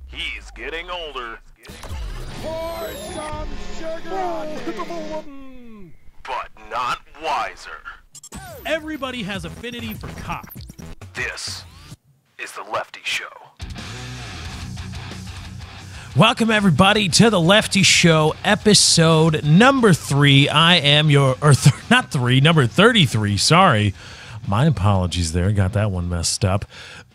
He's getting older. Pour some sugar on me. But not wiser. Everybody has affinity for cock. This is the Lefty Show. Welcome, everybody, to the Lefty Show, episode number 3. I am your, number 33, sorry. My apologies there, got that one messed up.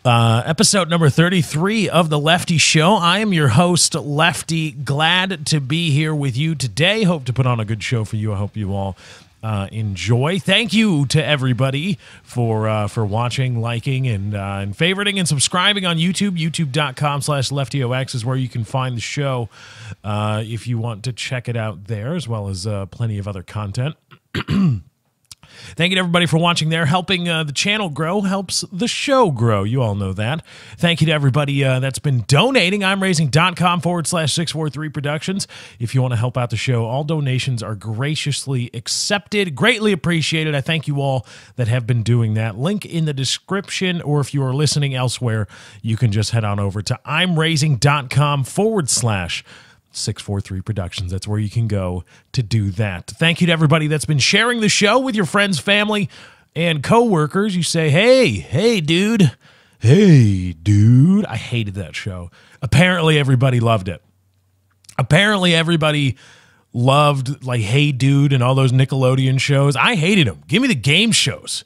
Episode number 33 of the Lefty Show. I am your host, Lefty. Glad to be here with you today. Hope to put on a good show for you. I hope you all enjoy. Thank you to everybody for watching, liking, and favoriting and subscribing on YouTube. YouTube.com/LeftyOX is where you can find the show if you want to check it out there, as well as plenty of other content. Thank you to everybody for watching there. Helping the channel grow helps the show grow. You all know that. Thank you to everybody that's been donating. I'mRaising.com/643 Productions. If you want to help out the show, all donations are graciously accepted. Greatly appreciated. I thank you all that have been doing that. Link in the description, or if you are listening elsewhere, you can just head on over to I'mRaising.com/643 Productions. That's where you can go to do that. Thank you to everybody that's been sharing the show with your friends, family, and coworkers. You say, hey, dude. Hey, dude. I hated that show. Apparently, everybody loved it. Apparently, everybody loved, like, Hey, Dude and all those Nickelodeon shows. I hated them. Give me the game shows.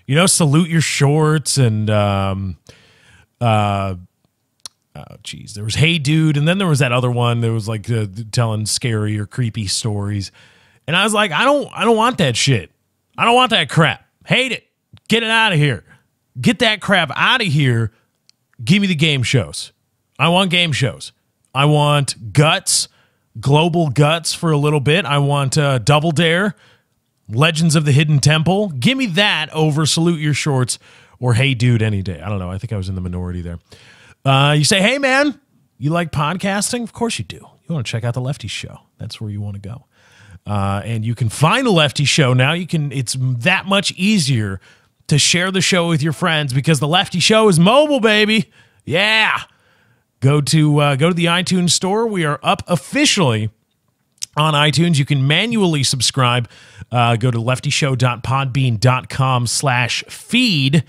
You know, Salute Your Shorts and, oh, geez. There was Hey Dude, and then there was that other one that was like telling scary or creepy stories. And I was like, I don't want that shit. I don't want that crap. Hate it. Get it out of here. Get that crap out of here. Give me the game shows. I want game shows. I want Guts, Global Guts for a little bit. I want Double Dare, Legends of the Hidden Temple. Give me that over Salute Your Shorts or Hey Dude any day. I don't know. I think I was in the minority there. You say, hey, man, you like podcasting? Of course you do. You want to check out the Lefty Show. That's where you want to go. And you can find the Lefty Show now. It's that much easier to share the show with your friends because the Lefty Show is mobile, baby. Yeah. Go to the iTunes store. We are up officially on iTunes. You can manually subscribe. Go to leftyshow.podbean.com/feed.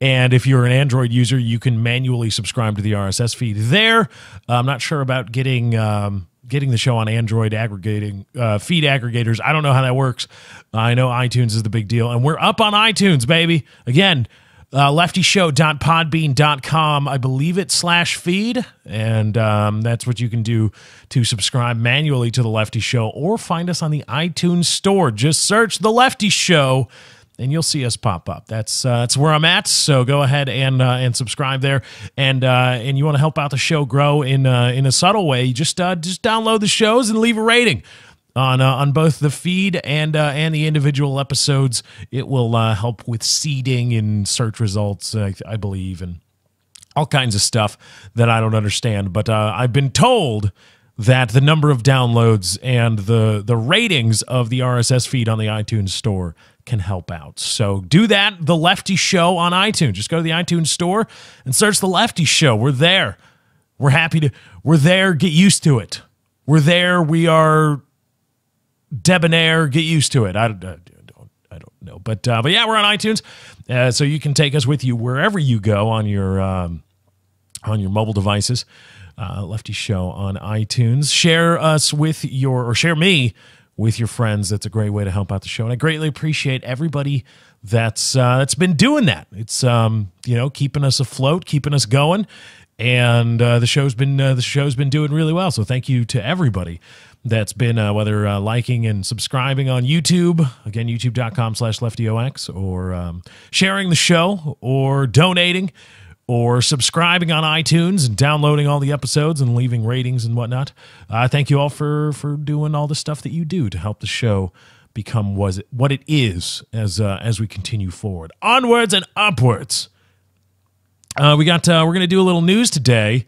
And if you're an Android user, you can manually subscribe to the RSS feed there. I'm not sure about getting the show on Android aggregating feed aggregators. I don't know how that works. I know iTunes is the big deal. And we're up on iTunes, baby. Again, leftyshow.podbean.com. I believe it's /feed. And that's what you can do to subscribe manually to The Lefty Show or find us on the iTunes store. Just search The Lefty Show and you'll see us pop up. That's where I'm at. So go ahead and subscribe there. And you want to help out the show grow in a subtle way? Just download the shows and leave a rating on both the feed and the individual episodes. It will help with seeding and search results, I believe, and all kinds of stuff that I don't understand. But I've been told that the number of downloads and the ratings of the RSS feed on the iTunes store can help out. So do that, The Lefty Show on iTunes. Just go to the iTunes store and search The Lefty Show. We're there. We're there. Get used to it. We're there. We are debonair. Get used to it. I don't know. But yeah, we're on iTunes. So you can take us with you wherever you go on your mobile devices. Lefty Show on iTunes. Share me with your friends. That's a great way to help out the show, and I greatly appreciate everybody that's been doing that. It's keeping us afloat, keeping us going, and the show's been doing really well. So thank you to everybody that's been whether liking and subscribing on YouTube, again youtube.com/LeftyOX, or sharing the show, or donating, or subscribing on iTunes and downloading all the episodes and leaving ratings and whatnot. Thank you all for doing all the stuff that you do to help the show become what it is as we continue forward. Onwards and upwards. We're going to do a little news today,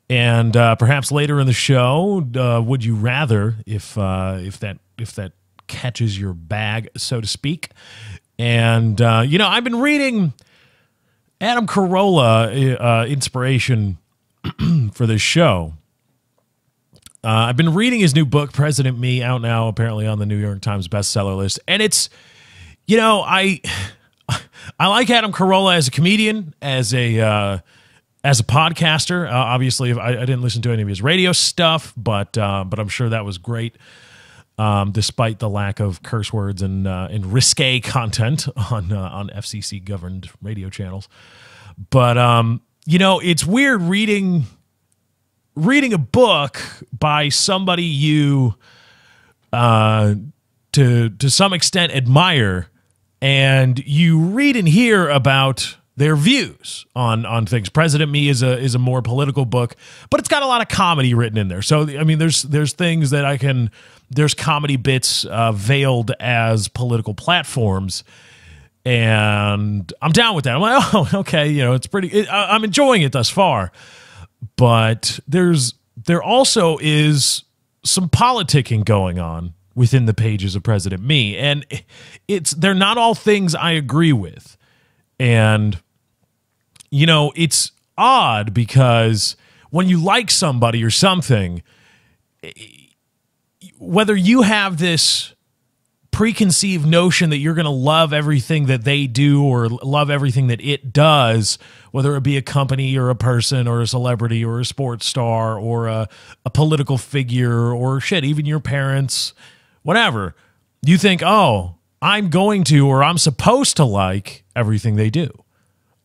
and perhaps later in the show, would you rather, if that catches your bag, so to speak. And I've been reading Adam Carolla inspiration for this show. I've been reading his new book, President Me, out now apparently on the New York Times bestseller list. And it's, I like Adam Carolla as a comedian, as a podcaster. Obviously, I didn't listen to any of his radio stuff, but I'm sure that was great, despite the lack of curse words and risque content on FCC governed radio channels. But it's weird reading a book by somebody you to some extent admire, and you read and hear about their views on things. President Me is a more political book, but it's got a lot of comedy written in there. So I mean, there's things that there's comedy bits veiled as political platforms, and I'm down with that. I'm like, oh, okay, it's pretty. I'm enjoying it thus far, but there also is some politicking going on within the pages of President Me, and they're not all things I agree with, and it's odd because when you like somebody or something, whether you have this preconceived notion that you're going to love everything that they do or love everything that it does, whether it be a company or a person or a celebrity or a sports star or a political figure or shit, even your parents, whatever, you think, oh, I'm going to or I'm supposed to like everything they do.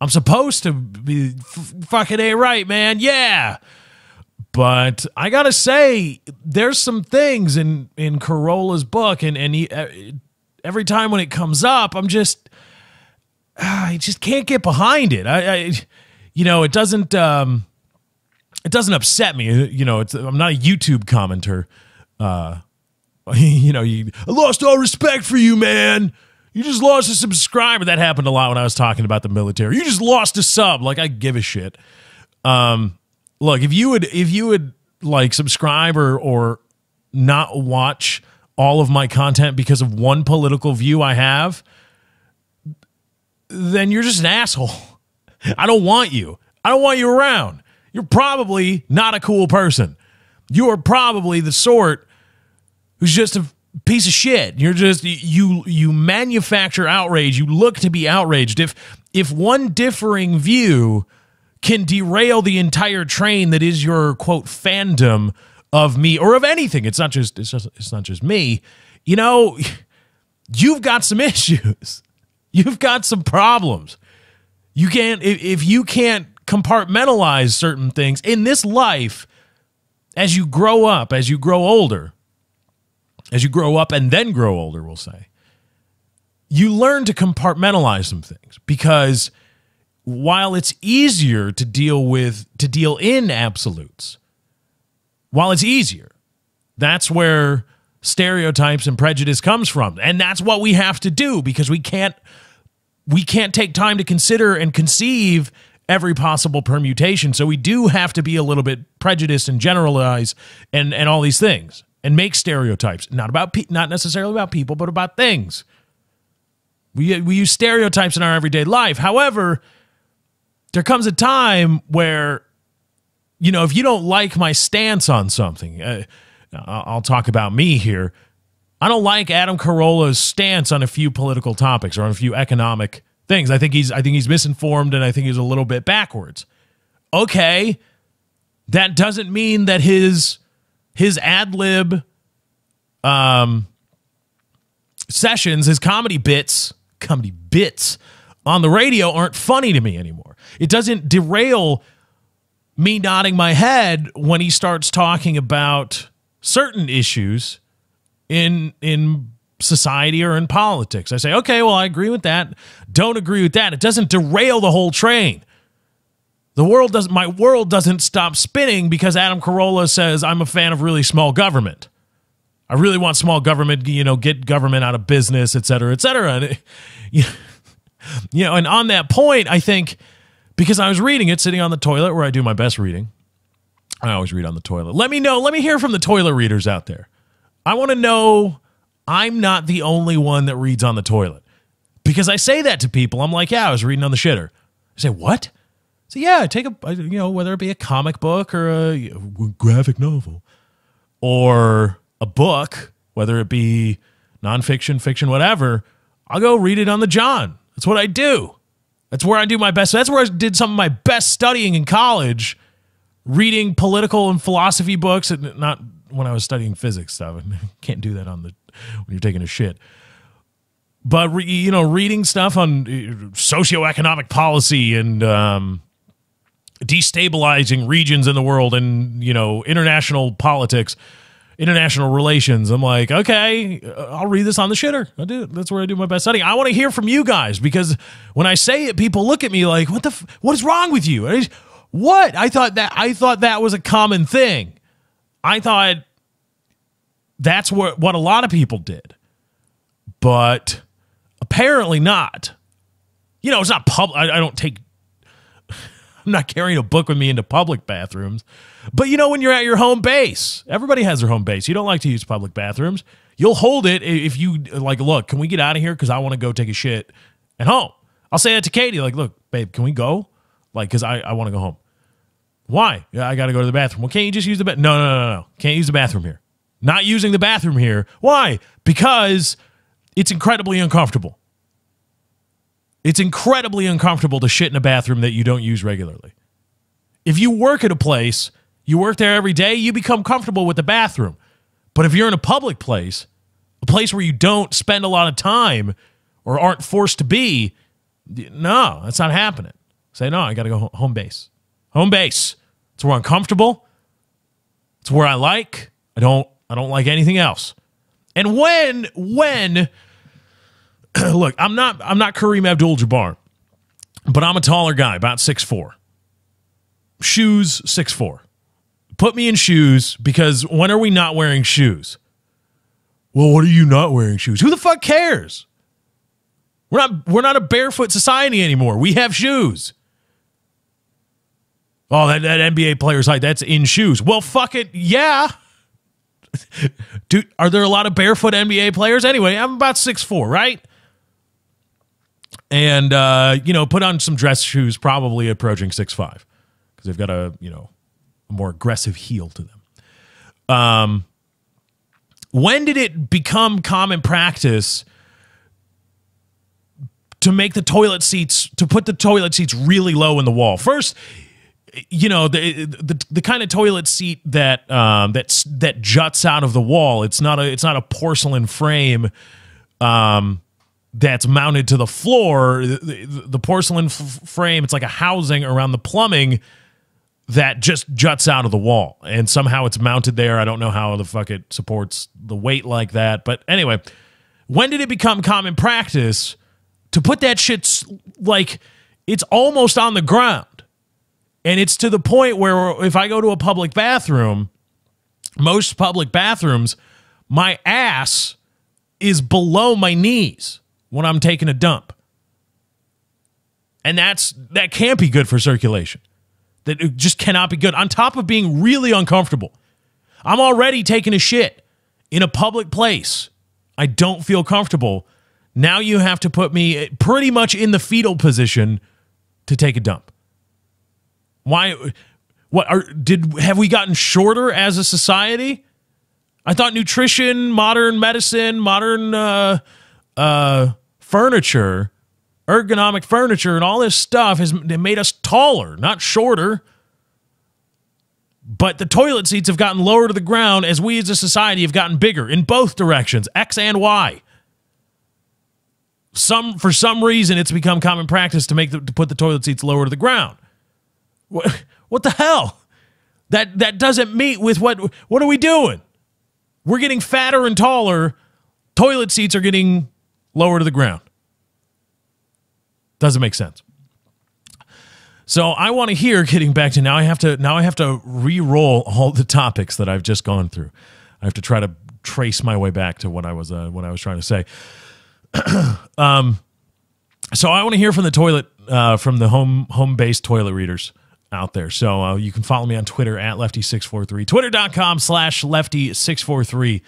I'm supposed to be fucking A right, man. Yeah. But I got to say, there's some things in Carolla's book, and he, every time when it comes up, I just can't get behind it. It doesn't upset me. I'm not a YouTube commenter. I lost all respect for you, man. You just lost a subscriber. That happened a lot when I was talking about the military. You just lost a sub. Like, I give a shit. Look, if you would like subscribe or not watch all of my content because of one political view I have, then you're just an asshole. I don't want you. I don't want you around. You're probably not a cool person. You are probably the sort who's just a piece of shit. You're just you manufacture outrage. You look to be outraged. If one differing view can derail the entire train that is your quote fandom of me or of anything, it's not just me. You've got some issues. You've got some problems. You can't if you can't compartmentalize certain things in this life as you grow up, as you grow older. As you grow up and then grow older, we'll say, you learn to compartmentalize some things, because while it's easier to deal in absolutes, while it's easier, that's where stereotypes and prejudice comes from. And that's what we have to do, because we can't take time to consider and conceive every possible permutation. So we do have to be a little bit prejudiced and generalize and all these things. And make stereotypes, not necessarily about people, but about things. We use stereotypes in our everyday life. However, there comes a time where, if you don't like my stance on something, I'll talk about me here. I don't like Adam Carolla's stance on a few political topics or on a few economic things. I think he's misinformed, and I think he's a little bit backwards. Okay, that doesn't mean that his ad lib sessions, his comedy bits on the radio aren't funny to me anymore. It doesn't derail me nodding my head when he starts talking about certain issues in society or in politics. I say, okay, well, I agree with that. Don't agree with that. It doesn't derail the whole train. My world doesn't stop spinning because Adam Carolla says I'm a fan of really small government. I really want small government, get government out of business, et cetera, et cetera. And, and on that point, I think, because I was reading it sitting on the toilet where I do my best reading. I always read on the toilet. Let me hear from the toilet readers out there. I want to know I'm not the only one that reads on the toilet. Because I say that to people. I'm like, yeah, I was reading on the shitter. I say, what? So yeah, I take whether it be a comic book or a graphic novel or a book, whether it be nonfiction, fiction, whatever, I'll go read it on the John. That's what I do. That's where I do my best. That's where I did some of my best studying in college, reading political and philosophy books, and not when I was studying physics stuff. Can't do that when you're taking a shit. But reading stuff on socioeconomic policy and destabilizing regions in the world and international politics, international relations. I'm like, okay, I'll read this on the shitter. I do. That's where I do my best studying. I want to hear from you guys, because when I say it, people look at me like, what is wrong with you? What? I thought that was a common thing. I thought that's what a lot of people did. But apparently not. It's not public. I'm not carrying a book with me into public bathrooms. But when you're at your home base, everybody has their home base. You don't like to use public bathrooms. You'll hold it if you look, can we get out of here? Because I want to go take a shit at home. I'll say that to Katie, look, babe, can we go? Because I want to go home. Why? Yeah, I got to go to the bathroom. Well, can't you just use the bathroom? No. Can't use the bathroom here. Not using the bathroom here. Why? Because it's incredibly uncomfortable. It's incredibly uncomfortable to shit in a bathroom that you don't use regularly. If you work at a place, you work there every day, you become comfortable with the bathroom. But if you're in a public place, a place where you don't spend a lot of time or aren't forced to be, no, that's not happening. Say, no, I got to go home base. Home base. It's where I'm comfortable. It's where I like. I don't like anything else. And when look, I'm not Kareem Abdul-Jabbar, but I'm a taller guy, about 6'4". Shoes, 6'4". Put me in shoes, because when are we not wearing shoes? Well, what are you not wearing shoes? Who the fuck cares? We're not a barefoot society anymore. We have shoes. Oh, that NBA player's height, that's in shoes. Well, fuck it, yeah. Dude, are there a lot of barefoot NBA players? Anyway, I'm about 6'4", right? And, put on some dress shoes, probably approaching 6'5", because they've got a more aggressive heel to them. When did it become common practice to put the toilet seats really low in the wall? First, the kind of toilet seat that juts out of the wall. It's not a porcelain frame that's mounted to the floor. The porcelain frame, it's like a housing around the plumbing that just juts out of the wall, and somehow it's mounted there. I don't know how the fuck it supports the weight like that. But anyway, when did it become common practice to put that shit it's almost on the ground? And it's to the point where if I go to a public bathroom, most public bathrooms, my ass is below my knees when I'm taking a dump. And that can't be good for circulation. That it just cannot be good. On top of being really uncomfortable. I'm already taking a shit in a public place. I don't feel comfortable. Now you have to put me pretty much in the fetal position to take a dump. Why? Have we gotten shorter as a society? I thought nutrition, modern medicine, modern furniture, ergonomic furniture, and all this stuff has made us taller, not shorter. But the toilet seats have gotten lower to the ground as we as a society have gotten bigger in both directions, X and Y. For some reason, it's become common practice to put the toilet seats lower to the ground. What the hell? That doesn't meet with what are we doing? We're getting fatter and taller. Toilet seats are getting lower to the ground. Doesn't make sense. So I want to hear, getting back to now I have to re-roll all the topics that I've just gone through. I have to try to trace my way back to what I was trying to say. So I want to hear from the toilet, from the home-based toilet readers out there. So you can follow me on Twitter at Lefty643, twitter.com/Lefty643,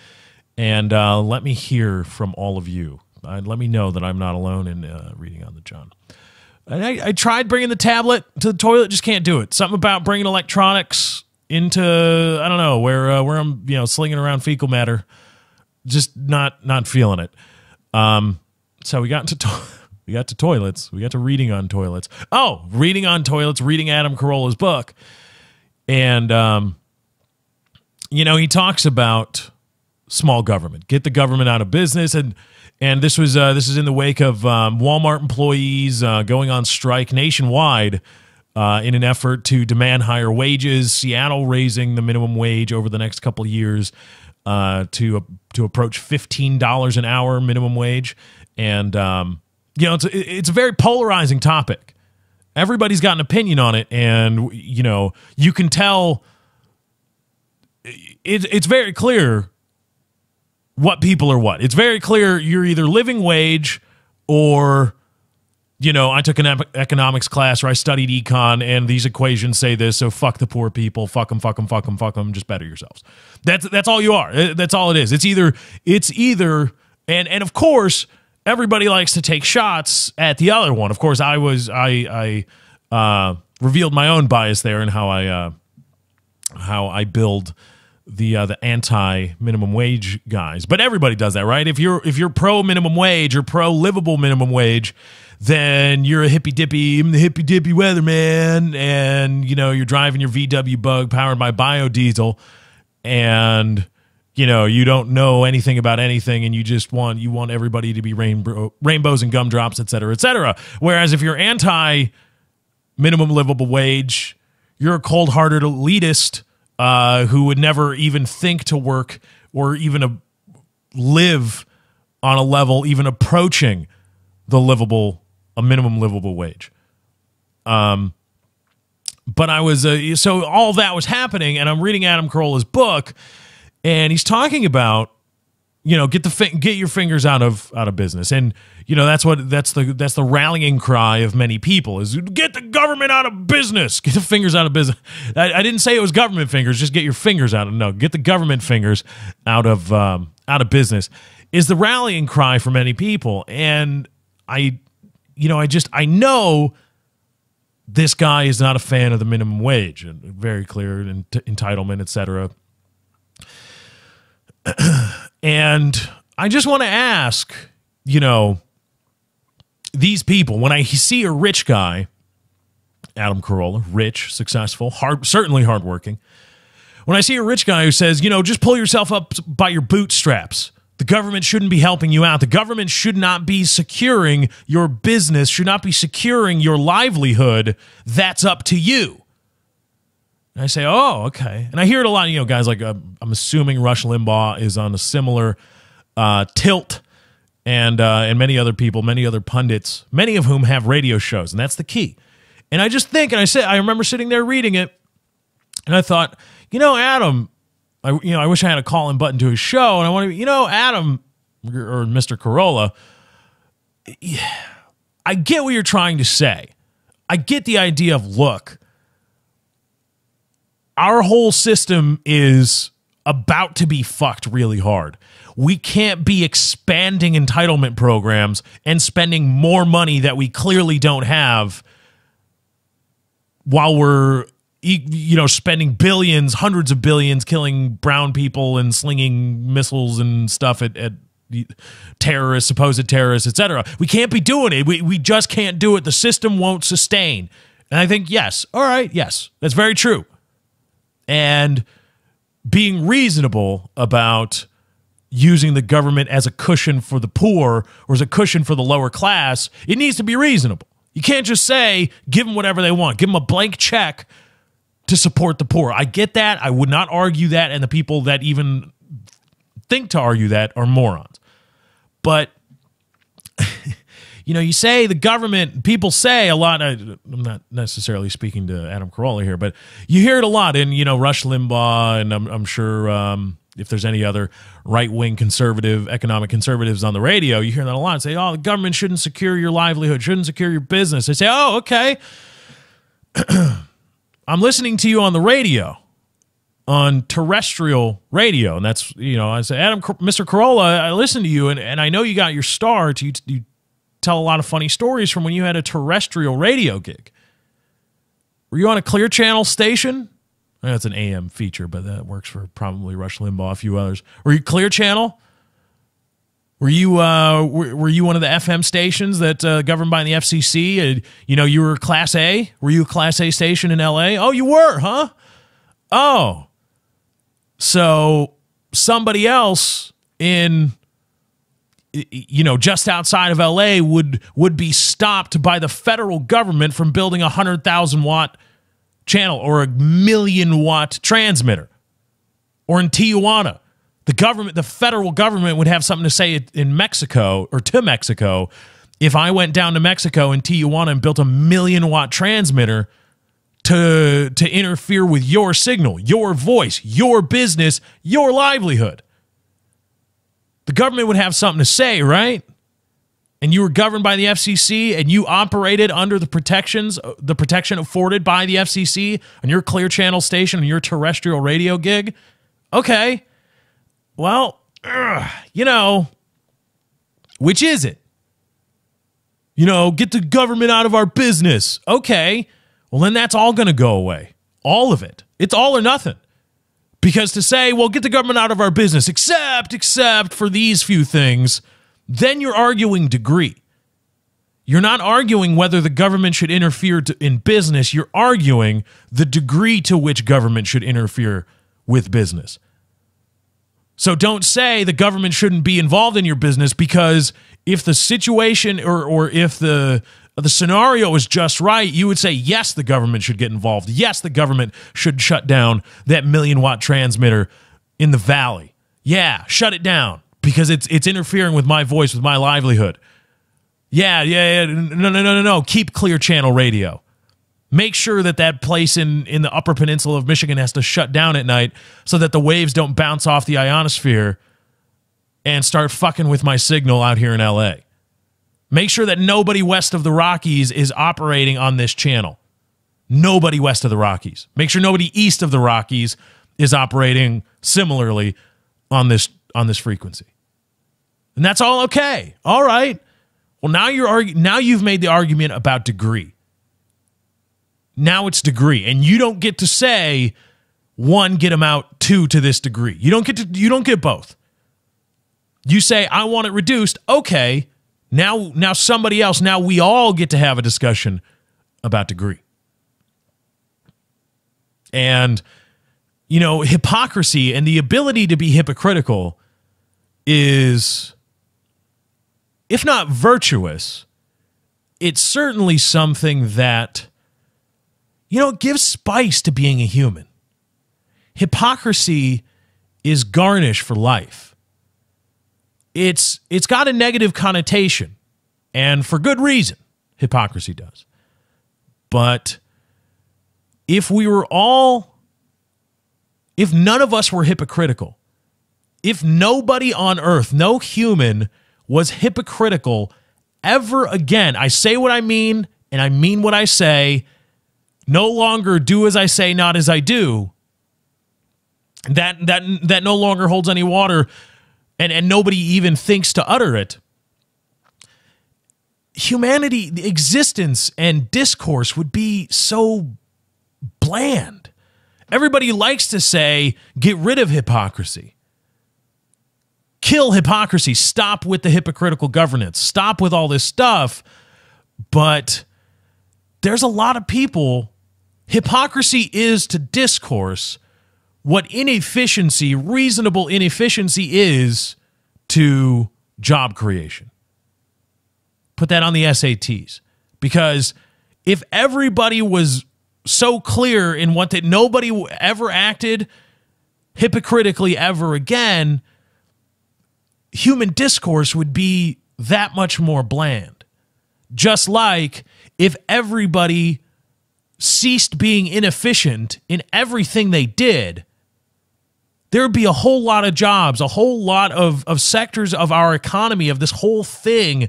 and let me hear from all of you. Let me know that I'm not alone in reading on the John. I tried bringing the tablet to the toilet, just can't do it. Something about bringing electronics into, I don't know, where I'm, slinging around fecal matter, just not feeling it. So we got to toilets. We got to reading on toilets. Oh, reading on toilets, reading Adam Carolla's book. And, he talks about small government, get the government out of business. And this is in the wake of Walmart employees going on strike nationwide in an effort to demand higher wages. Seattle raising the minimum wage over the next couple of years to approach $15 an hour minimum wage. And it's a very polarizing topic. Everybody's got an opinion on it, and you can tell it's very clear what people are what. It's very clear you're either living wage or, I took an economics class where I studied econ, and these equations say this, so fuck the poor people, fuck them, fuck them, fuck them, fuck them, just better yourselves. That's all you are. That's all it is. It's either, and of course, everybody likes to take shots at the other one. Of course, I revealed my own bias there and how I build the anti-minimum wage guys. But everybody does that, right? If you're pro minimum wage or pro livable minimum wage, then you're a hippy dippy weatherman, and you're driving your VW Bug powered by biodiesel, and you don't know anything about anything, and you want everybody to be rainbows and gumdrops, et cetera, et cetera. Whereas if you're anti minimum livable wage, you're a cold-hearted elitist who would never even think to work or even live on a level even approaching a minimum livable wage. But I was so all that was happening, and I'm reading Adam Carolla's book, and he's talking about get your fingers out of business, and that's the rallying cry of many people is get the government out of business, get the fingers out of business. I didn't say it was government fingers, just get your fingers out of get the government fingers out of business is the rallying cry for many people, and I know this guy is not a fan of the minimum wage, and very clear entitlement, etc. And I just want to ask, these people, when I see a rich guy, Adam Carolla, rich, successful, certainly hardworking, when I see a rich guy who says, just pull yourself up by your bootstraps, the government shouldn't be helping you out, the government should not be securing your business, should not be securing your livelihood, that's up to you. And I say, oh, okay. And I hear it a lot, guys like, I'm assuming Rush Limbaugh is on a similar tilt, and many other people, many other pundits, many of whom have radio shows, and that's the key. And I just think, and I remember sitting there reading it, and I thought, Adam, I wish I had a call-in button to his show, and I want to, Adam, or Mr. Carolla, I get what you're trying to say. I get the idea of, look, our whole system is about to be fucked really hard. We can't be expanding entitlement programs and spending more money that we clearly don't have while we're spending billions, hundreds of billions, killing brown people and slinging missiles and stuff at terrorists, supposed terrorists, etc. We can't be doing it. We just can't do it. The system won't sustain. And I think, yes, all right, yes, that's very true. And being reasonable about using the government as a cushion for the poor or as a cushion for the lower class, it needs to be reasonable. You can't just say, give them whatever they want. Give them a blank check to support the poor. I get that. I would not argue that, and the people that even think to argue that are morons. But, you say the government, people say a lot, I'm not necessarily speaking to Adam Carolla here, but you hear it a lot in, Rush Limbaugh, and I'm sure if there's any other right-wing conservative, economic conservatives on the radio, you hear that a lot. Say, oh, the government shouldn't secure your livelihood, shouldn't secure your business. They say, oh, okay. I'm listening to you on the radio, on terrestrial radio, and that's, I say, Mr. Carolla, I listen to you, and I know you got your start. You tell a lot of funny stories from when you had a terrestrial radio gig. Were you on a Clear Channel station? That's an AM feature, but that works for probably Rush Limbaugh, a few others. Were you Clear Channel? Were you one of the FM stations that governed by the FCC? You were Class A? Were you a Class A station in LA? Oh, you were, huh? Oh. So somebody else in, just outside of LA would be stopped by the federal government from building a 100,000-watt channel or a 1,000,000-watt transmitter. Or in Tijuana, the federal government would have something to say in Mexico or to Mexico if I went down to Mexico in Tijuana and built a 1,000,000-watt transmitter to interfere with your signal, your voice, your business, your livelihood. The government would have something to say, right? And you were governed by the FCC and you operated under the protection afforded by the FCC on your Clear Channel station and your terrestrial radio gig. Okay. Well, which is it? Get the government out of our business. Okay. Well, then that's all going to go away. All of it. It's all or nothing. Because to say, well, get the government out of our business, except for these few things, then you're arguing degree. You're not arguing whether the government should interfere in business. You're arguing the degree to which government should interfere with business. So don't say the government shouldn't be involved in your business, because if the situation or if the scenario is just right, you would say, yes, the government should get involved. Yes, the government should shut down that 1,000,000-watt transmitter in the valley. Yeah, shut it down because it's interfering with my voice, with my livelihood. Yeah. No. Keep Clear Channel radio. Make sure that place in the Upper Peninsula of Michigan has to shut down at night so that the waves don't bounce off the ionosphere and start fucking with my signal out here in LA. Make sure that nobody west of the Rockies is operating on this channel. Nobody west of the Rockies. Make sure nobody east of the Rockies is operating similarly on this frequency. And that's all okay. All right. Well, now you've made the argument about degree. Now it's degree, and you don't get to say, one, get them out, two, to this degree. You don't get both. You say, I want it reduced. Okay. Now somebody else, now we all get to have a discussion about degree. And, hypocrisy and the ability to be hypocritical is, if not virtuous, it's certainly something that, gives spice to being a human. Hypocrisy is garnish for life. It's got a negative connotation, and for good reason, hypocrisy does. But if none of us were hypocritical, if nobody on earth, no human was hypocritical ever again, I say what I mean, and I mean what I say, no longer do as I say, not as I do, that no longer holds any water, and nobody even thinks to utter it. Humanity, existence, and discourse would be so bland. Everybody likes to say, get rid of hypocrisy. Kill hypocrisy. Stop with the hypocritical governance. Stop with all this stuff. But there's a lot of people. Hypocrisy is to discourse what inefficiency, reasonable inefficiency, is to job creation. Put that on the SATs. Because if everybody was so clear in what that nobody ever acted hypocritically ever again, human discourse would be that much more bland. Just like if everybody ceased being inefficient in everything they did, there would be a whole lot of jobs, a whole lot of sectors of our economy, of this whole thing,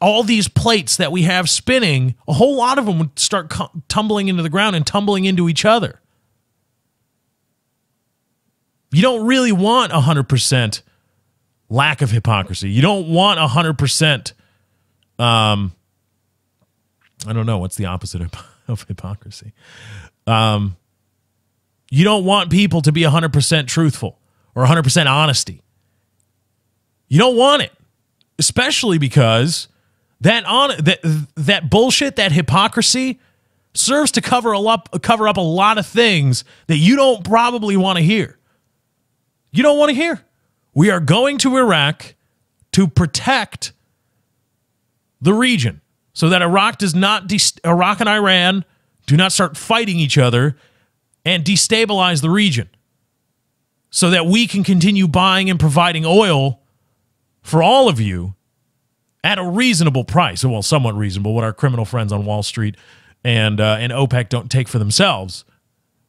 all these plates that we have spinning, a whole lot of them would start tumbling into the ground and tumbling into each other. You don't really want 100% lack of hypocrisy. You don't want 100% I don't know. What's the opposite of hypocrisy? You don't want people to be 100% truthful or 100% honesty. You don't want it, especially because that bullshit, that hypocrisy, serves to cover up a lot of things that you don't probably want to hear. You don't want to hear. We are going to Iraq to protect the region so that Iraq and Iran do not start fighting each other and destabilize the region, so that we can continue buying and providing oil for all of you at a reasonable price. Well, somewhat reasonable, what our criminal friends on Wall Street and OPEC don't take for themselves.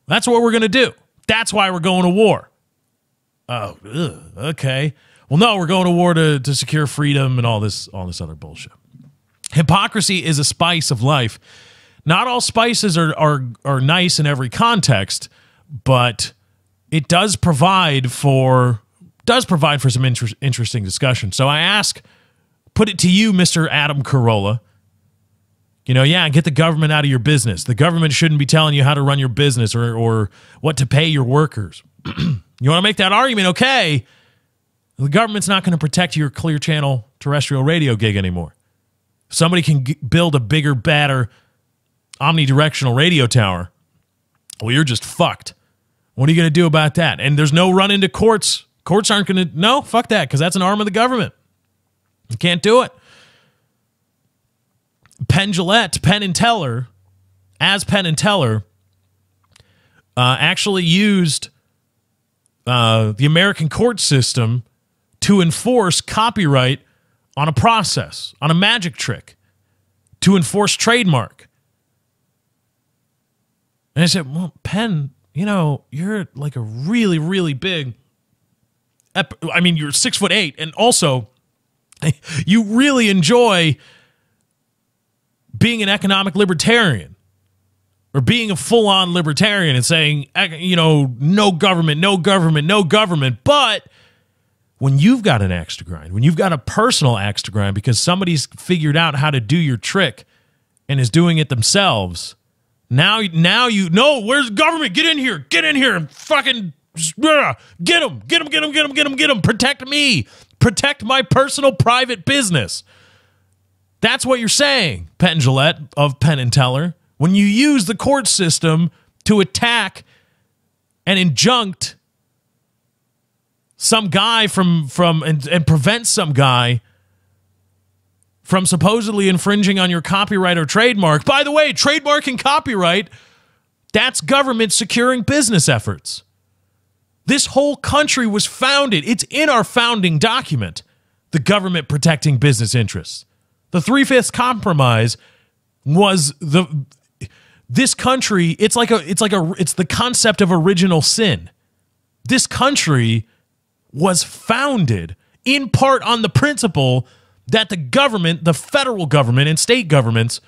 That's what we're going to do. That's why we're going to war. Oh, okay. Well, no, we're going to war to secure freedom and all this other bullshit. Hypocrisy is a spice of life. Not all spices are nice in every context, but it does provide for some interesting discussion. So I put it to you, Mr. Adam Carolla. Get the government out of your business. The government shouldn't be telling you how to run your business or what to pay your workers. You want to make that argument? Okay. The government's not going to protect your Clear Channel terrestrial radio gig anymore. If somebody can build a bigger, badder omnidirectional radio tower, well, you're just fucked. What are you going to do about that? And there's no run into courts. Courts aren't going to, no, fuck that, because that's an arm of the government. You can't do it. Penn and Teller, actually used the American court system to enforce copyright on a process, on a magic trick, to enforce trademark. And I said, well, Penn, you're like a really, really big, you're 6'8", and also you really enjoy being an economic libertarian or being a full-on libertarian and saying, no government, no government, no government. But when you've got an axe to grind, when you've got a personal axe to grind because somebody's figured out how to do your trick and is doing it themselves, now you know, where's the government? Get in here and fucking get them, protect me, protect my personal private business. That's what you're saying, Penn Jillette of Penn and Teller, when you use the court system to attack and injunct some guy and prevent some guy from supposedly infringing on your copyright or trademark. By the way, trademark and copyright, that's government securing business efforts. This whole country was founded. It's in our founding document, the government protecting business interests. The 3/5 compromise was this country. It's the concept of original sin. This country was founded in part on the principle that the government, the federal government and state governments,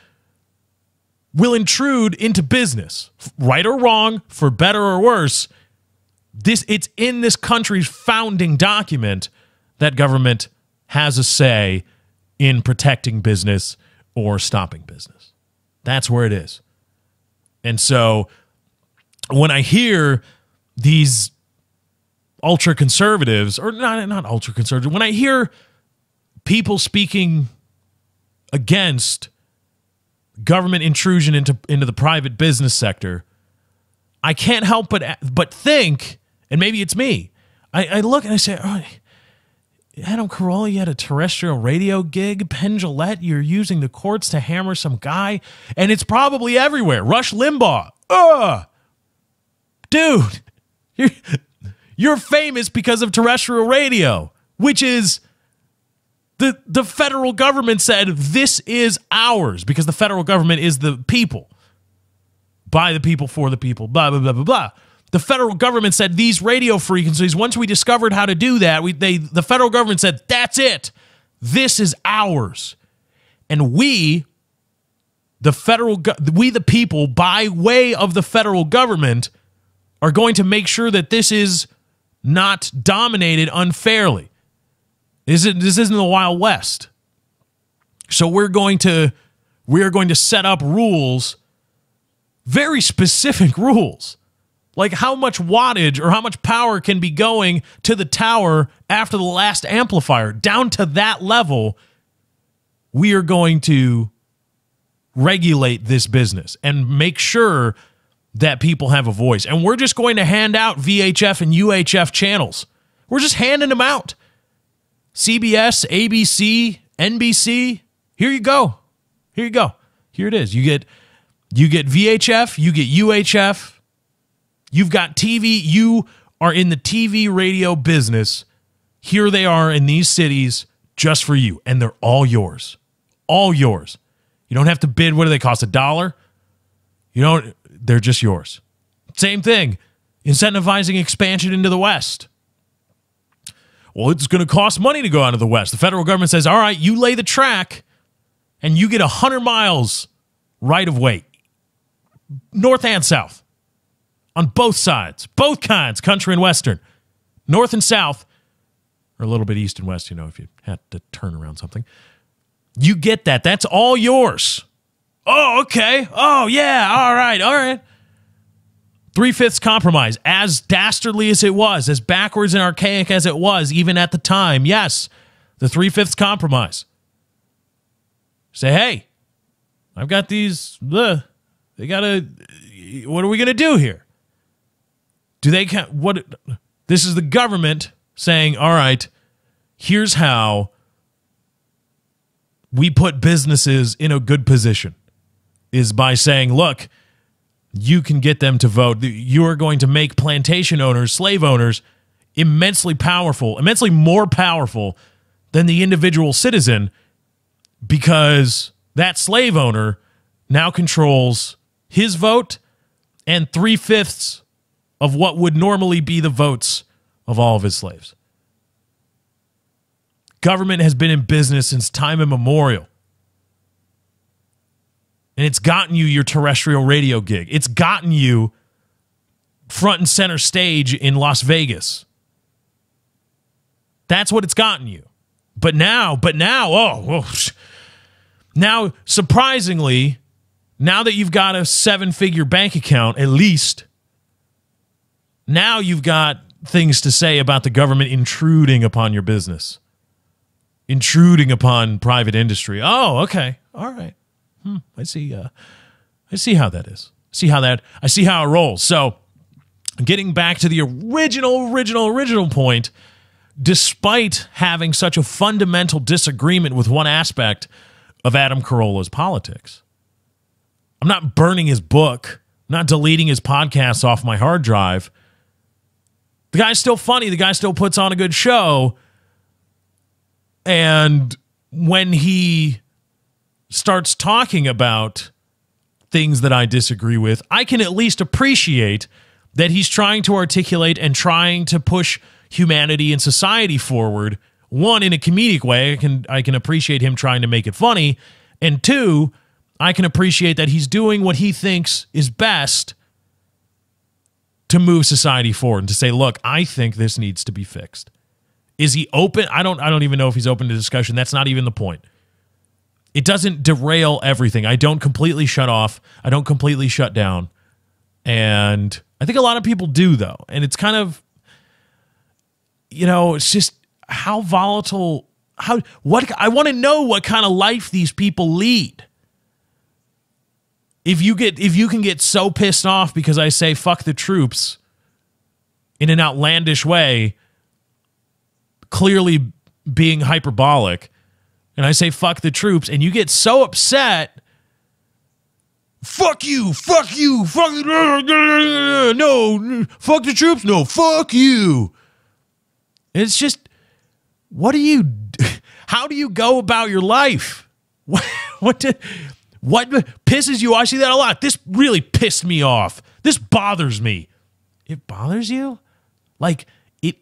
will intrude into business, right or wrong, for better or worse. It's in this country's founding document that government has a say in protecting business or stopping business. That's where it is. And so when I hear these ultra-conservatives, or not ultra-conservative, when I hear people speaking against government intrusion into the private business sector, I can't help but think, and maybe it's me, I look and I say, oh, Adam Carolla, you had a terrestrial radio gig. Penn Jillette, you're using the courts to hammer some guy, and it's probably everywhere. Rush Limbaugh. Dude, you're famous because of terrestrial radio, which is the federal government said this is ours, because the federal government is the people. By the people, for the people, blah, blah, blah, blah, blah. The federal government said these radio frequencies, once we discovered how to do that, the federal government said, that's it. This is ours. And we, the people, by way of the federal government, are going to make sure that this is not dominated unfairly. This isn't the Wild West. So we're going to set up rules, very specific rules, like how much wattage or how much power can be going to the tower after the last amplifier. Down to that level, we are going to regulate this business and make sure that people have a voice. And we're just going to hand out VHF and UHF channels. We're just handing them out. CBS, ABC, NBC, here you go. Here you go. Here it is. You get VHF, you get UHF. You've got TV. You are in the TV radio business. Here they are in these cities just for you, and they're all yours. All yours. You don't have to bid. What do they cost? $1? They're just yours. Same thing. Incentivizing expansion into the West. Well, it's going to cost money to go out of the West. The federal government says, all right, you lay the track and you get 100 miles right of way, north and south, on both sides, both kinds, country and Western, north and south, or a little bit east and west, if you had to turn around something. You get that. That's all yours. Oh, okay. Oh, yeah. All right. 3/5 compromise, as dastardly as it was, as backwards and archaic as it was, even at the time. Yes, the 3/5 compromise. Say, hey, I've got these. What are we going to do here? This is the government saying, all right, here's how we put businesses in a good position, is by saying, look, you can get them to vote. You are going to make plantation owners, slave owners, immensely powerful, immensely more powerful than the individual citizen, because that slave owner now controls his vote and 3/5 of what would normally be the votes of all of his slaves. Government has been in business since time immemorial. And it's gotten you your terrestrial radio gig. It's gotten you front and center stage in Las Vegas. That's what it's gotten you. But now, now, surprisingly, now that you've got a 7-figure bank account, at least, now you've got things to say about the government intruding upon your business, intruding upon private industry. Oh, okay. All right. I see how that is. I see how it rolls. So, getting back to the original point, despite having such a fundamental disagreement with one aspect of Adam Carolla's politics, I'm not burning his book, I'm not deleting his podcasts off my hard drive. The guy's still funny. The guy still puts on a good show. And when he starts talking about things that I disagree with, I can at least appreciate that he's trying to articulate and trying to push humanity and society forward. One, in a comedic way, I can appreciate him trying to make it funny. And two, I can appreciate that he's doing what he thinks is best to move society forward and to say, look, I think this needs to be fixed. Is he open? I don't even know if he's open to discussion. That's not even the point. It doesn't derail everything. I don't completely shut off. I don't completely shut down. And I think a lot of people do, though. And it's kind of, it's just how volatile, I want to know what kind of life these people lead. If you can get so pissed off because I say fuck the troops in an outlandish way, clearly being hyperbolic, and I say fuck the troops, and you get so upset, fuck you, no, fuck the troops, no, fuck you. It's just, how do you go about your life? What pisses you? I see that a lot. This really pissed me off. This bothers me. It bothers you? Like, it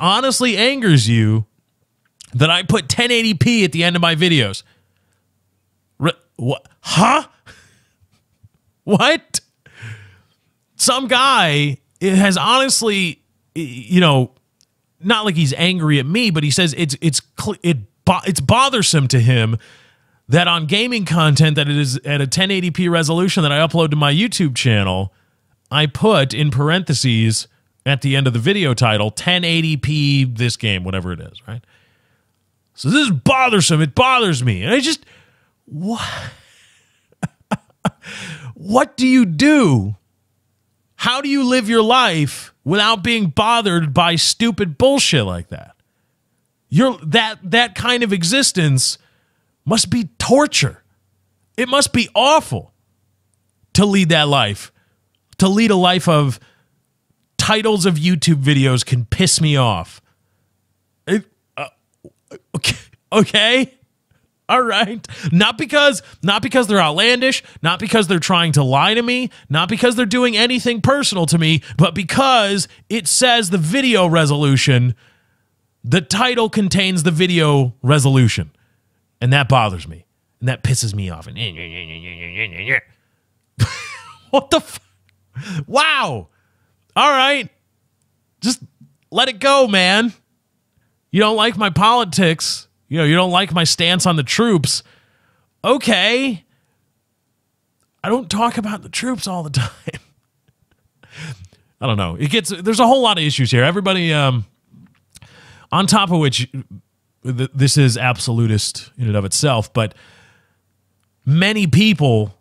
honestly angers you that I put 1080p at the end of my videos. What? Huh? What? Some guy has honestly, not like he's angry at me, but he says it's bothersome to him that on gaming content that it is at a 1080p resolution that I upload to my YouTube channel, I put in parentheses at the end of the video title, 1080p this game, whatever it is, right? So this is bothersome. It bothers me. And I just, what? What do you do? How do you live your life without being bothered by stupid bullshit like that? That kind of existence must be torture. It must be awful to lead that life. To lead a life of titles of YouTube videos can piss me off. Okay. All right. Not because they're outlandish, not because they're trying to lie to me, not because they're doing anything personal to me, but because it says the video resolution, the title contains the video resolution. And that bothers me. And that pisses me off. What the wow. All right. Just let it go, man. You don't like my politics. You don't like my stance on the troops. Okay. I don't talk about the troops all the time. I don't know. There's a whole lot of issues here. Everybody, on top of which, this is absolutist in and of itself, but many people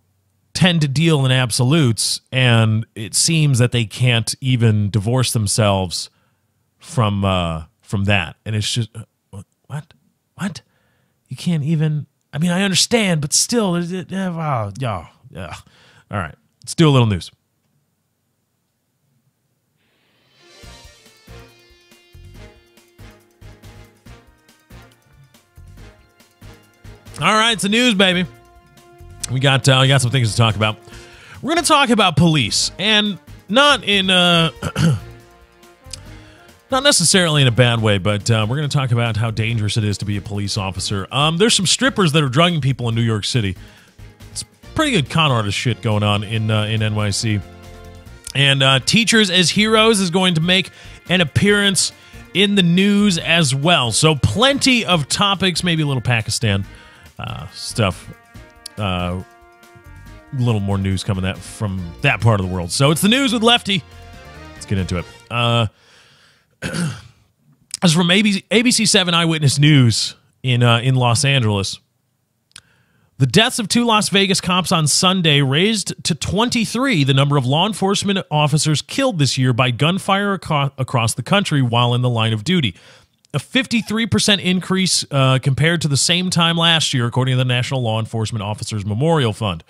tend to deal in absolutes, and it seems that they can't even divorce themselves from that. And it's just, what? You can't even, I mean, I understand, but still, yeah. All right, let's do a little news. All right, it's the news, baby. We got some things to talk about. We're going to talk about police, and not in not necessarily in a bad way, but we're going to talk about how dangerous it is to be a police officer. There's some strippers that are drugging people in New York City. It's pretty good con artist shit going on in NYC. And Teachers as Heroes is going to make an appearance in the news as well. So plenty of topics, maybe a little Pakistan stuff. A little more news coming from that part of the world. So it's the news with Lefty. Let's get into it. As from ABC 7 Eyewitness News in Los Angeles, the deaths of 2 Las Vegas cops on Sunday raised to 23 the number of law enforcement officers killed this year by gunfire across the country while in the line of duty. A 53% increase compared to the same time last year, according to the National Law Enforcement Officers Memorial Fund.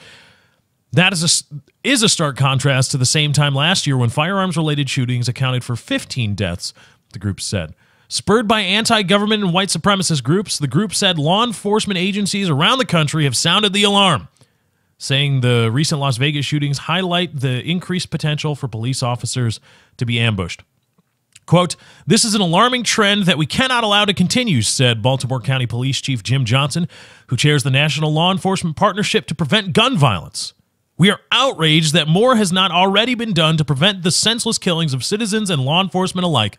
That is a stark contrast to the same time last year when firearms-related shootings accounted for 15 deaths, the group said. Spurred by anti-government and white supremacist groups, the group said law enforcement agencies around the country have sounded the alarm, saying the recent Las Vegas shootings highlight the increased potential for police officers to be ambushed. Quote, "This is an alarming trend that we cannot allow to continue," said Baltimore County Police Chief Jim Johnson, who chairs the National Law Enforcement Partnership to Prevent Gun Violence. "We are outraged that more has not already been done to prevent the senseless killings of citizens and law enforcement alike.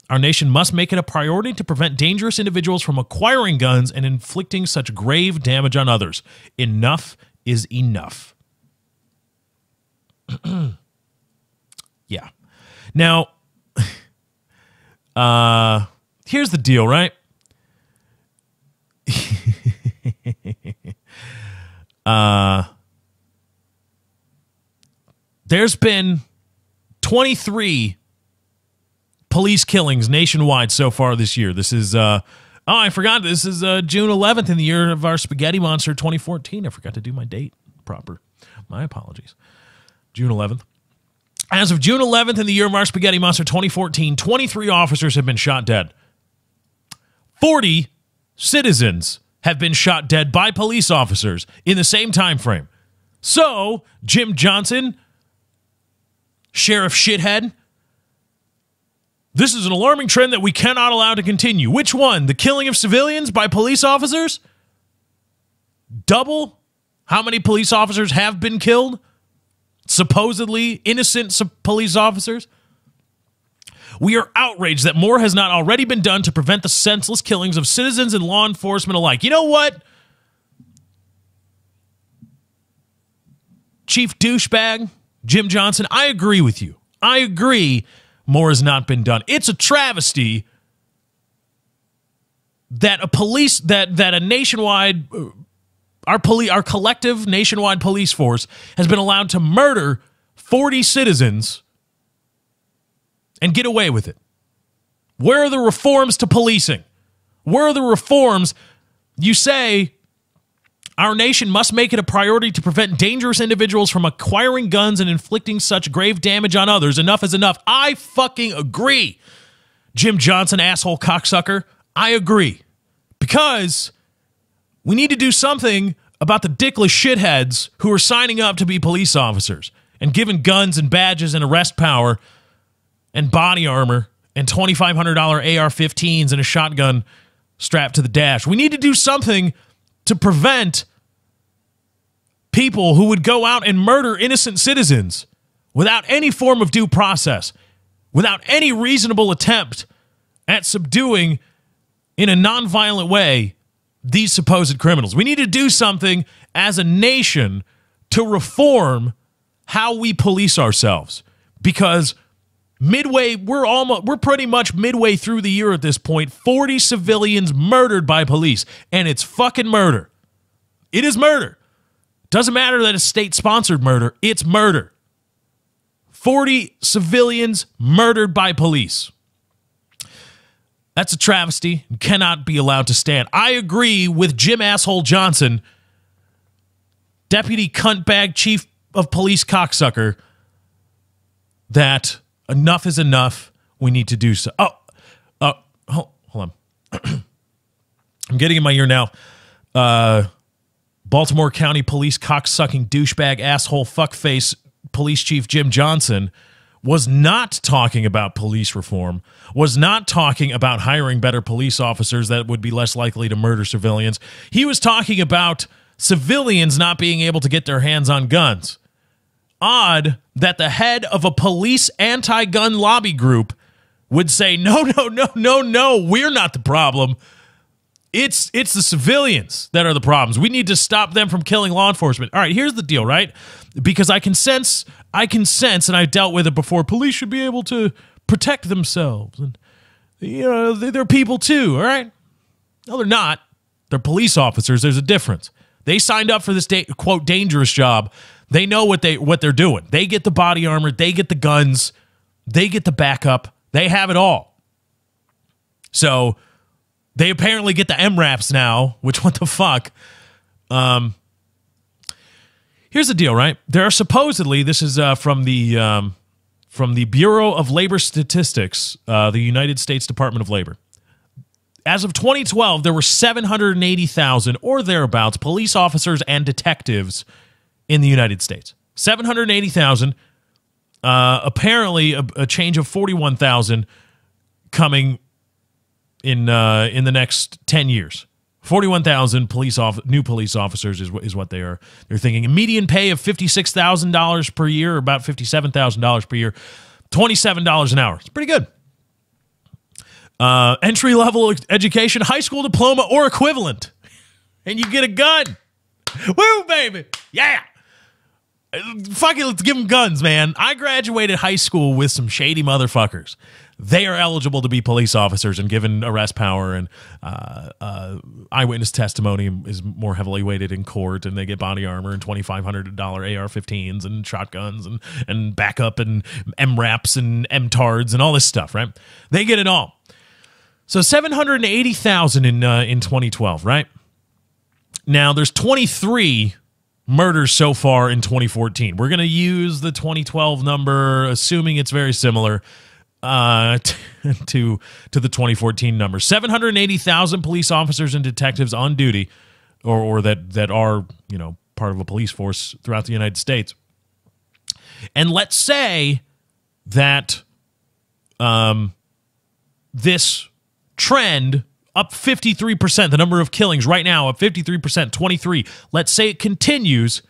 Our nation must make it a priority to prevent dangerous individuals from acquiring guns and inflicting such grave damage on others. Enough is enough." Yeah. Now, here's the deal, right? There's been 23 police killings nationwide so far this year. This is, I forgot, this is June 11th in the year of our spaghetti monster 2014. I forgot to do my date proper. My apologies. June 11th. As of June 11th in the year of our spaghetti monster 2014, 23 officers have been shot dead. 40 citizens have been shot dead by police officers in the same time frame. So, Jim Johnson, Sheriff Shithead, this is an alarming trend that we cannot allow to continue. Which one? The killing of civilians by police officers? Double how many police officers have been killed? Supposedly innocent police officers? "We are outraged that more has not already been done to prevent the senseless killings of citizens and law enforcement alike." You know what? Chief douchebag, Jim Johnson, I agree with you. I agree more has not been done. It's a travesty that a nationwide, our collective nationwide police force has been allowed to murder 40 citizens and get away with it. Where are the reforms to policing? Where are the reforms? You say our nation must make it a priority to prevent dangerous individuals from acquiring guns and inflicting such grave damage on others. Enough is enough. I fucking agree. Jim Johnson, asshole cocksucker. I agree. Because we need to do something about the dickless shitheads who are signing up to be police officers and given guns and badges and arrest power and body armor and $2,500 AR-15s and a shotgun strapped to the dash. We need to do something to prevent people who would go out and murder innocent citizens without any form of due process, without any reasonable attempt at subduing in a nonviolent way these supposed criminals. We need to do something as a nation to reform how we police ourselves, because we're pretty much midway through the year at this point. 40 civilians murdered by police, and it's fucking murder. It is murder. Doesn't matter that it's state-sponsored murder. It's murder. 40 civilians murdered by police. That's a travesty and cannot be allowed to stand. I agree with Jim Asshole Johnson, Deputy Cuntbag Chief of Police Cocksucker, that enough is enough. We need to do so. Hold on. I'm getting in my ear now. Baltimore County Police cocksucking douchebag asshole fuckface Police Chief Jim Johnson was not talking about police reform, was not talking about hiring better police officers that would be less likely to murder civilians. He was talking about civilians not being able to get their hands on guns. Odd that the head of a police anti-gun lobby group would say, no, we're not the problem. It's the civilians that are the problems. We need to stop them from killing law enforcement. All right, here's the deal, right? Because I can sense, and I dealt with it before, police should be able to protect themselves. And, they're people too, all right? No, they're not. They're police officers. There's a difference. They signed up for this, quote, dangerous job. They know what they're doing. They get the body armor. They get the guns. They get the backup. They have it all. So they apparently get the MRAPs now, which, what the fuck? Here's the deal, right? There are supposedly, this is from the Bureau of Labor Statistics, the United States Department of Labor. As of 2012, there were 780,000 or thereabouts police officers and detectives in the United States. 780,000, apparently a change of 41,000 coming in the next 10 years. 41,000 new police officers is what they're thinking. A median pay of $56,000 per year, or about $57,000 per year, $27 an hour. It's pretty good. Entry-level education, high school diploma or equivalent, and you get a gun. Woo, baby. Yeah. Fuck it, let's give them guns, man. I graduated high school with some shady motherfuckers. They are eligible to be police officers and given arrest power, and eyewitness testimony is more heavily weighted in court, and they get body armor and $2,500 AR-15s and shotguns and backup and MRAPs and MTARDs and all this stuff, right? They get it all. So 780,000 in 2012, right? Now, there's 23 murders so far in 2014. We're going to use the 2012 number, assuming it's very similar to the 2014 number. 780,000 police officers and detectives on duty, or that are, part of a police force throughout the United States. And let's say that this trend up 53%, the number of killings right now up 53%, 23. Let's say it continues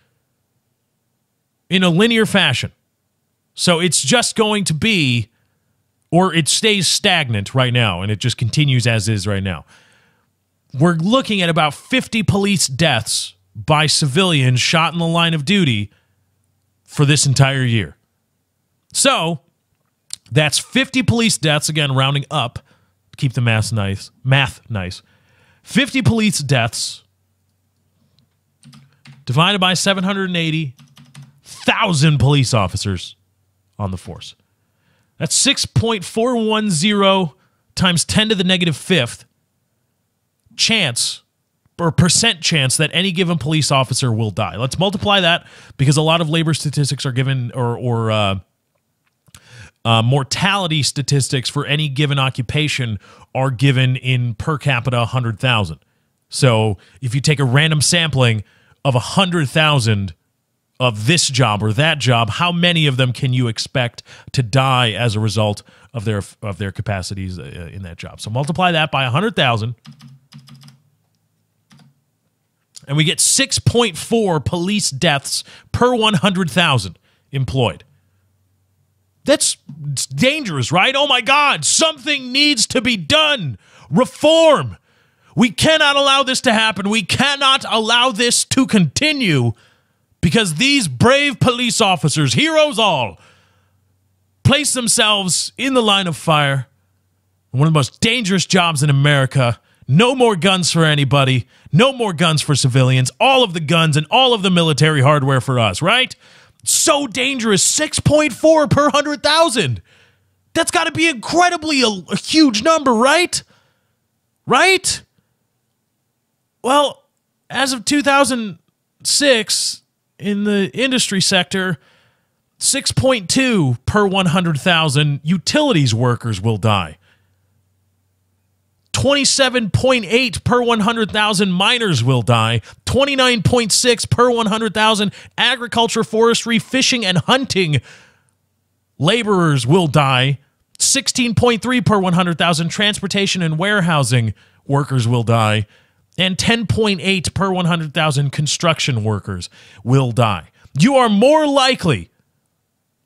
in a linear fashion. So it's just going to be, or it stays stagnant right now, and it just continues as is right now. We're looking at about 50 police deaths by civilians shot in the line of duty for this entire year. So that's 50 police deaths, again, rounding up to keep the math nice. 50 police deaths divided by 780,000 police officers on the force. That's 6.410 times 10 to the negative fifth chance or percent chance that any given police officer will die. Let's multiply that because a lot of labor statistics are given or mortality statistics for any given occupation are given in per capita 100,000. So if you take a random sampling of 100,000 of this job or that job, how many of them can you expect to die as a result of their capacities in that job? So multiply that by 100,000, and we get 6.4 police deaths per 100,000 employed. That's dangerous, right? Oh my God, something needs to be done. Reform. We cannot allow this to happen. We cannot allow this to continue because these brave police officers, heroes all, place themselves in the line of fire. One of the most dangerous jobs in America. No more guns for anybody. No more guns for civilians. All of the guns and all of the military hardware for us, right? So dangerous. 6.4 per 100,000. That's got to be incredibly a huge number, right? Right? Well, as of 2006, in the industry sector, 6.2 per 100,000 utilities workers will die. 27.8 per 100,000 miners will die. 29.6 per 100,000 agriculture, forestry, fishing, and hunting laborers will die. 16.3 per 100,000 transportation and warehousing workers will die. And 10.8 per 100,000 construction workers will die. You are more likely,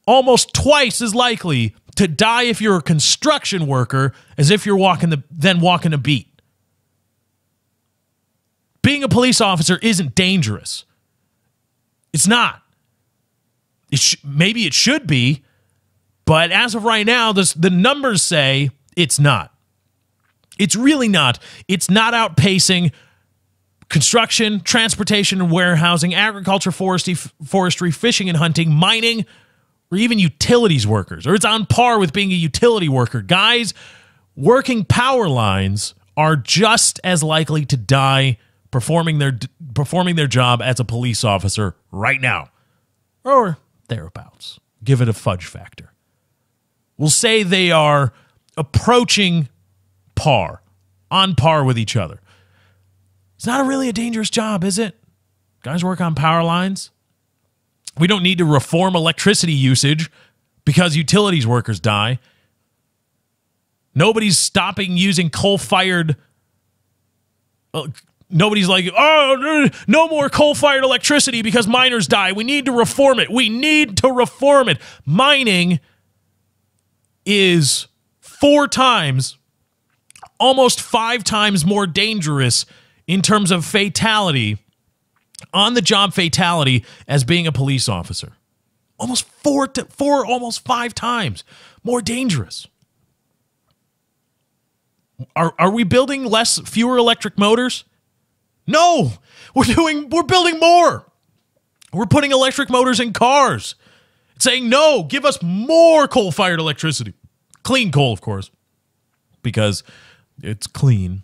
almost twice as likely, to die if you're a construction worker as if you're walking a beat. Being a police officer isn't dangerous. It's not. Maybe it should be, but as of right now, the numbers say it's not. It's really not. It's not outpacing construction, transportation and warehousing, agriculture, forestry, fishing and hunting, mining, or even utilities workers, or it's on par with being a utility worker. Guys working power lines are just as likely to die performing their job as a police officer right now, or thereabouts. Give it a fudge factor. We'll say they are approaching par, on par with each other. It's not really a dangerous job, is it? Guys work on power lines. We don't need to reform electricity usage because utilities workers die. Nobody's stopping using coal-fired... Nobody's like, oh, no more coal-fired electricity because miners die. We need to reform it. We need to reform it. Mining is 4 times, almost 5 times more dangerous in terms of fatality, on-the-job fatality, as being a police officer. Almost 5 times more dangerous. Are we building fewer electric motors? No, we're building more. We're putting electric motors in cars. It's saying, no, give us more coal-fired electricity. Clean coal, of course, because it's clean.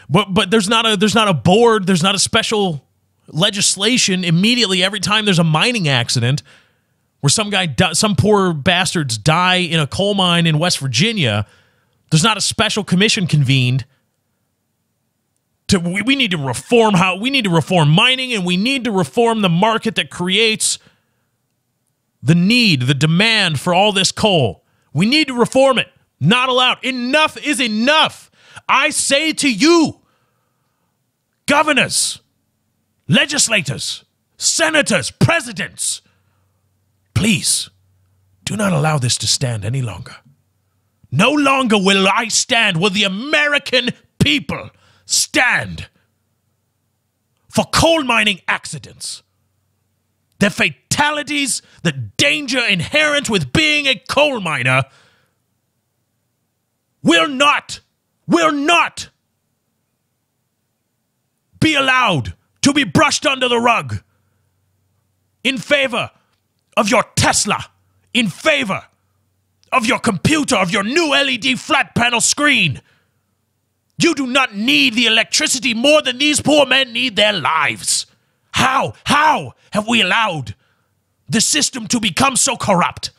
But there's not a board, there's not a special legislation immediately every time there's a mining accident where some poor bastards die in a coal mine in West Virginia. There's not a special commission convened. We need to reform mining, and we need to reform the market that creates the demand for all this coal. We need to reform it. Not allowed. Enough is enough. I say to you, governors, legislators, senators, presidents, please do not allow this to stand any longer. No longer will I stand, will the American people stand for coal mining accidents. the fatalities, the danger inherent with being a coal miner will not be allowed to be brushed under the rug in favor of your Tesla, in favor of your computer, of your new LED flat panel screen. You do not need the electricity more than these poor men need their lives. How have we allowed the system to become so corrupt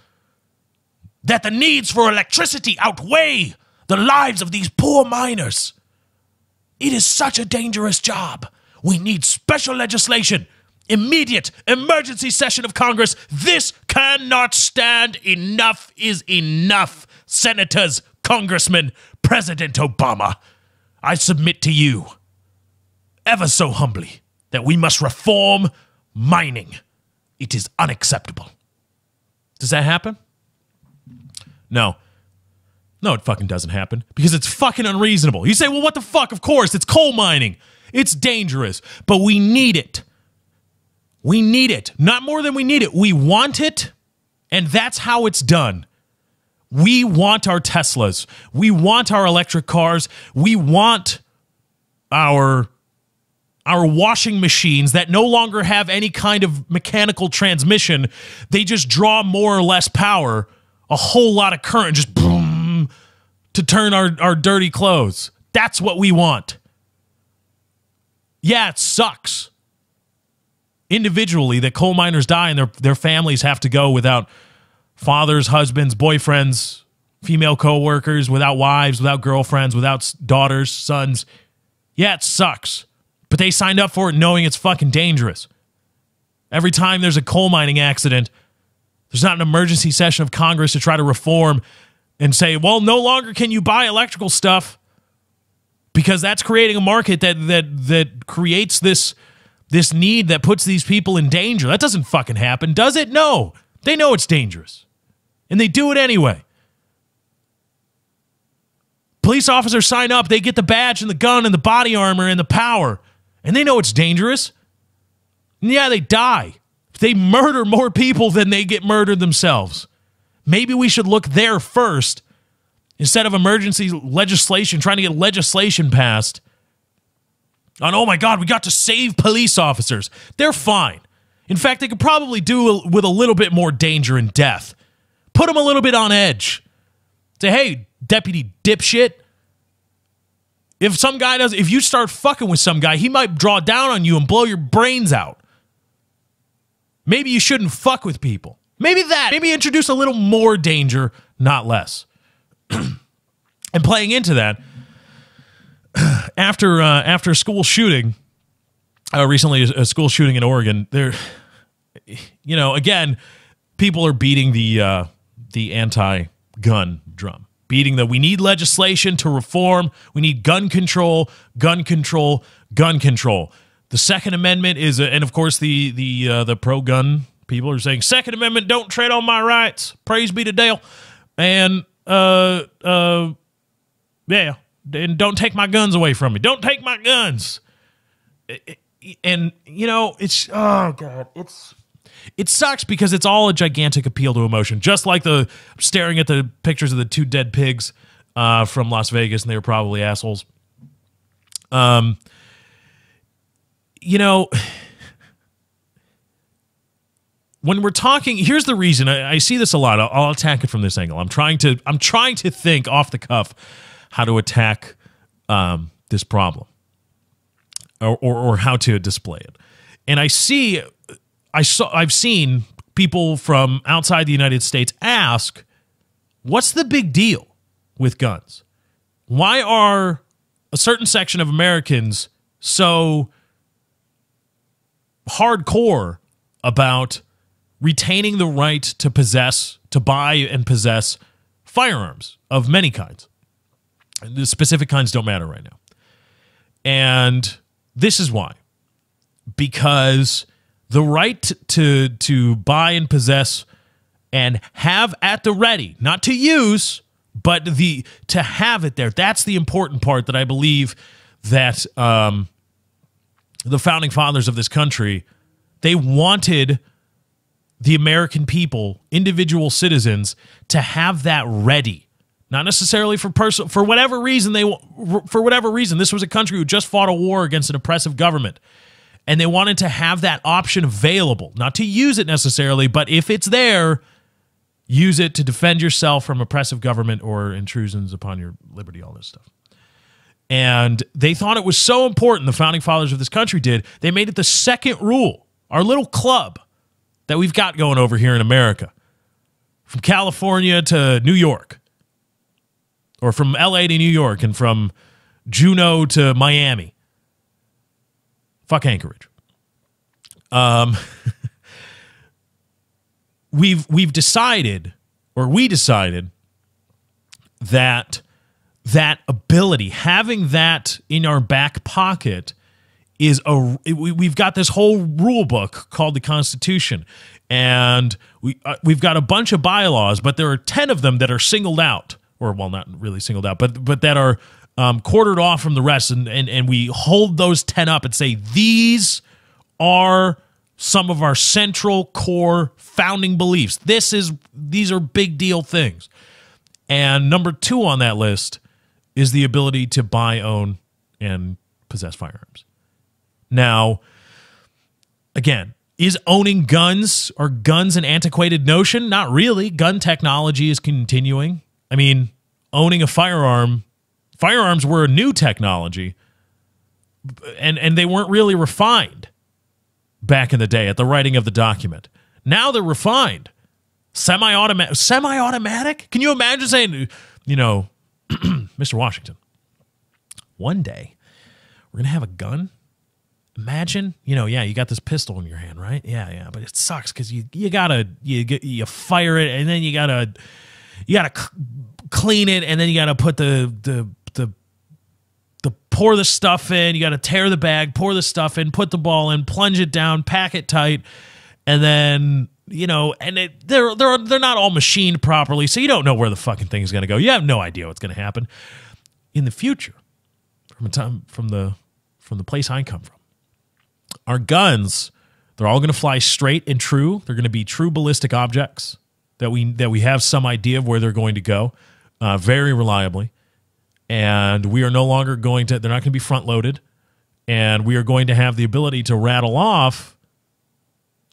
that the needs for electricity outweigh the lives of these poor miners? It is such a dangerous job. We need special legislation. Immediate emergency session of Congress. This cannot stand. Enough is enough. Senators, Congressmen, President Obama, I submit to you, ever so humbly, that we must reform mining. It is unacceptable. Does that happen? No. No, it fucking doesn't happen because it's fucking unreasonable. You say, well, what the fuck? Of course, it's coal mining. It's dangerous, but we need it. We need it. Not more than we need it. We want it, and that's how it's done. We want our Teslas. We want our electric cars. We want our washing machines that no longer have any kind of mechanical transmission. They just draw more or less power, a whole lot of current, just boom, to turn our dirty clothes. That's what we want. Yeah, it sucks individually that coal miners die and their families have to go without fathers, husbands, boyfriends, female co-workers, without wives, without girlfriends, without daughters, sons. Yeah, it sucks. But they signed up for it knowing it's fucking dangerous. Every time there's a coal mining accident, there's not an emergency session of Congress to try to reform and say, well, no longer can you buy electrical stuff because that's creating a market that creates this need that puts these people in danger. That doesn't fucking happen, does it? No. They know it's dangerous. And they do it anyway. Police officers sign up, they get the badge and the gun and the body armor and the power. And they know it's dangerous. And yeah, they die. They murder more people than they get murdered themselves. Maybe we should look there first instead of emergency legislation, trying to get legislation passed on, oh my God, we got to save police officers. They're fine. In fact, they could probably do with a little bit more danger and death. Put them a little bit on edge. Say, hey, deputy dipshit, if you start fucking with some guy, he might draw down on you and blow your brains out. Maybe you shouldn't fuck with people. Maybe introduce a little more danger, not less. And playing into that, after a school shooting, recently a school shooting in Oregon, there, again, people are beating the anti-gun drum, beating that we need legislation to reform, we need gun control, gun control, gun control. The Second Amendment is, and of course the pro-gun people are saying, Second Amendment, don't tread on my rights. Praise be to Dale. And yeah, and don't take my guns away from me. Don't take my guns. And it's, oh God, it sucks because it's all a gigantic appeal to emotion. Just like staring at the pictures of the two dead pigs from Las Vegas, and they were probably assholes. When we're talking, here's the reason I see this a lot. I'll attack it from this angle. I'm trying to think off the cuff how to attack this problem or how to display it. And I've seen people from outside the United States ask, what's the big deal with guns? Why are a certain section of Americans so hardcore about retaining the right to buy and possess firearms of many kinds? The specific kinds don't matter right now. And this is why. Because the right to buy and possess and have at the ready, not to use, but to have it there, that's the important part that I believe that the founding fathers of this country, they wanted the American people, individual citizens, to have that ready. Not necessarily for whatever reason this was a country who just fought a war against an oppressive government, and they wanted to have that option available, not to use it necessarily, but if it's there, use it to defend yourself from oppressive government or intrusions upon your liberty, all this stuff. And they thought it was so important, the founding fathers of this country did, they made it the second rule, our little club that we've got going over here in America, from California to New York, or from LA to New York, and from Juneau to Miami. Fuck Anchorage. We decided that ability, having that in our back pocket, we've got this whole rule book called the Constitution, and we've got a bunch of bylaws, but there are 10 of them that are singled out, or well, not really singled out, but that are quartered off from the rest, and we hold those 10 up and say these are some of our central core founding beliefs. These are big deal things. And number 2 on that list is the ability to buy, own, and possess firearms. Now, again, is owning guns an antiquated notion? Not really. Gun technology is continuing. I mean, owning a firearms were a new technology, and they weren't really refined back in the day at the writing of the document. Now they're refined. Semi-automatic? Can you imagine saying, Mr. Washington, one day we're going to have a gun? Imagine, you got this pistol in your hand, right? Yeah, but it sucks because you fire it, and then you gotta clean it, and then you gotta put the pour the stuff in. You gotta tear the bag, pour the stuff in, put the ball in, plunge it down, pack it tight, and then they're not all machined properly, so you don't know where the fucking thing is gonna go. You have no idea what's gonna happen in the future. From the place I come from, our guns, they're all going to fly straight and true. They're going to be true ballistic objects that we have some idea of where they're going to go, very reliably. And we are no longer they're not going to be front loaded. And we are going to have the ability to rattle off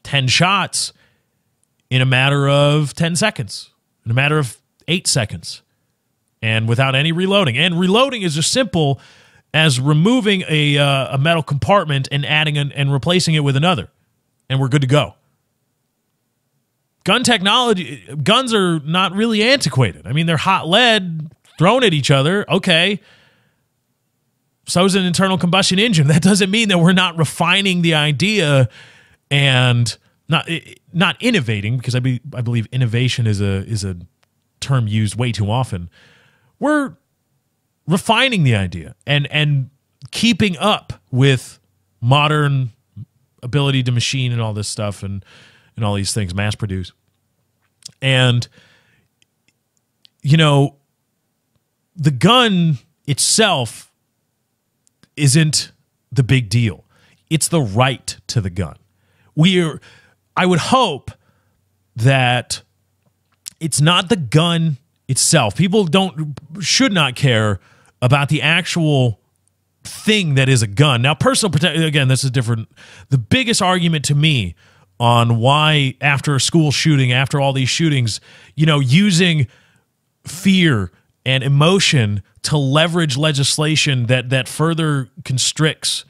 10 shots in a matter of 10 seconds, in a matter of 8 seconds, and without any reloading. And reloading is as simple as removing a metal compartment and adding and replacing it with another, and we're good to go. Guns are not really antiquated. I mean, they're hot lead thrown at each other. Okay. So is an internal combustion engine. That doesn't mean that we're not refining the idea and not innovating, because I believe innovation is a term used way too often. We're refining the idea and keeping up with modern ability to machine and all this stuff and all these things, mass produce. And, the gun itself isn't the big deal. It's the right to the gun. I would hope that it's not the gun itself. People should not care about the actual thing that is a gun. Now, personal protection, again, this is different. The biggest argument to me on why after a school shooting, after all these shootings, using fear and emotion to leverage legislation that further constricts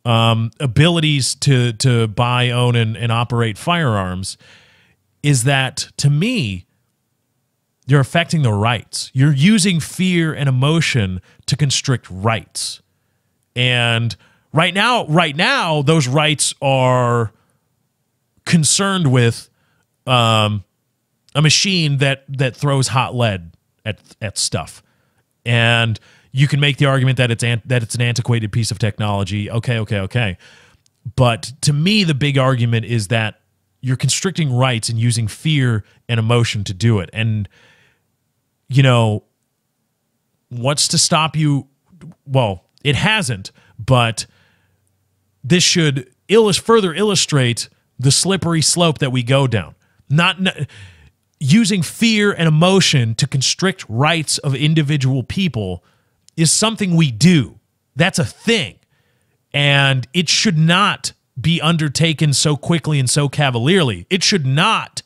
abilities to buy, own, and operate firearms is that, to me, you're affecting the rights. You're using fear and emotion to constrict rights. And right now, those rights are concerned with a machine that throws hot lead at stuff. And you can make the argument that it's an antiquated piece of technology. Okay. But to me, the big argument is that you're constricting rights and using fear and emotion to do it. And what's to stop you? Well, it hasn't, but this should further illustrate the slippery slope that we go down. Not using fear and emotion to constrict rights of individual people is something we do. That's a thing. And it should not be undertaken so quickly and so cavalierly. It should not.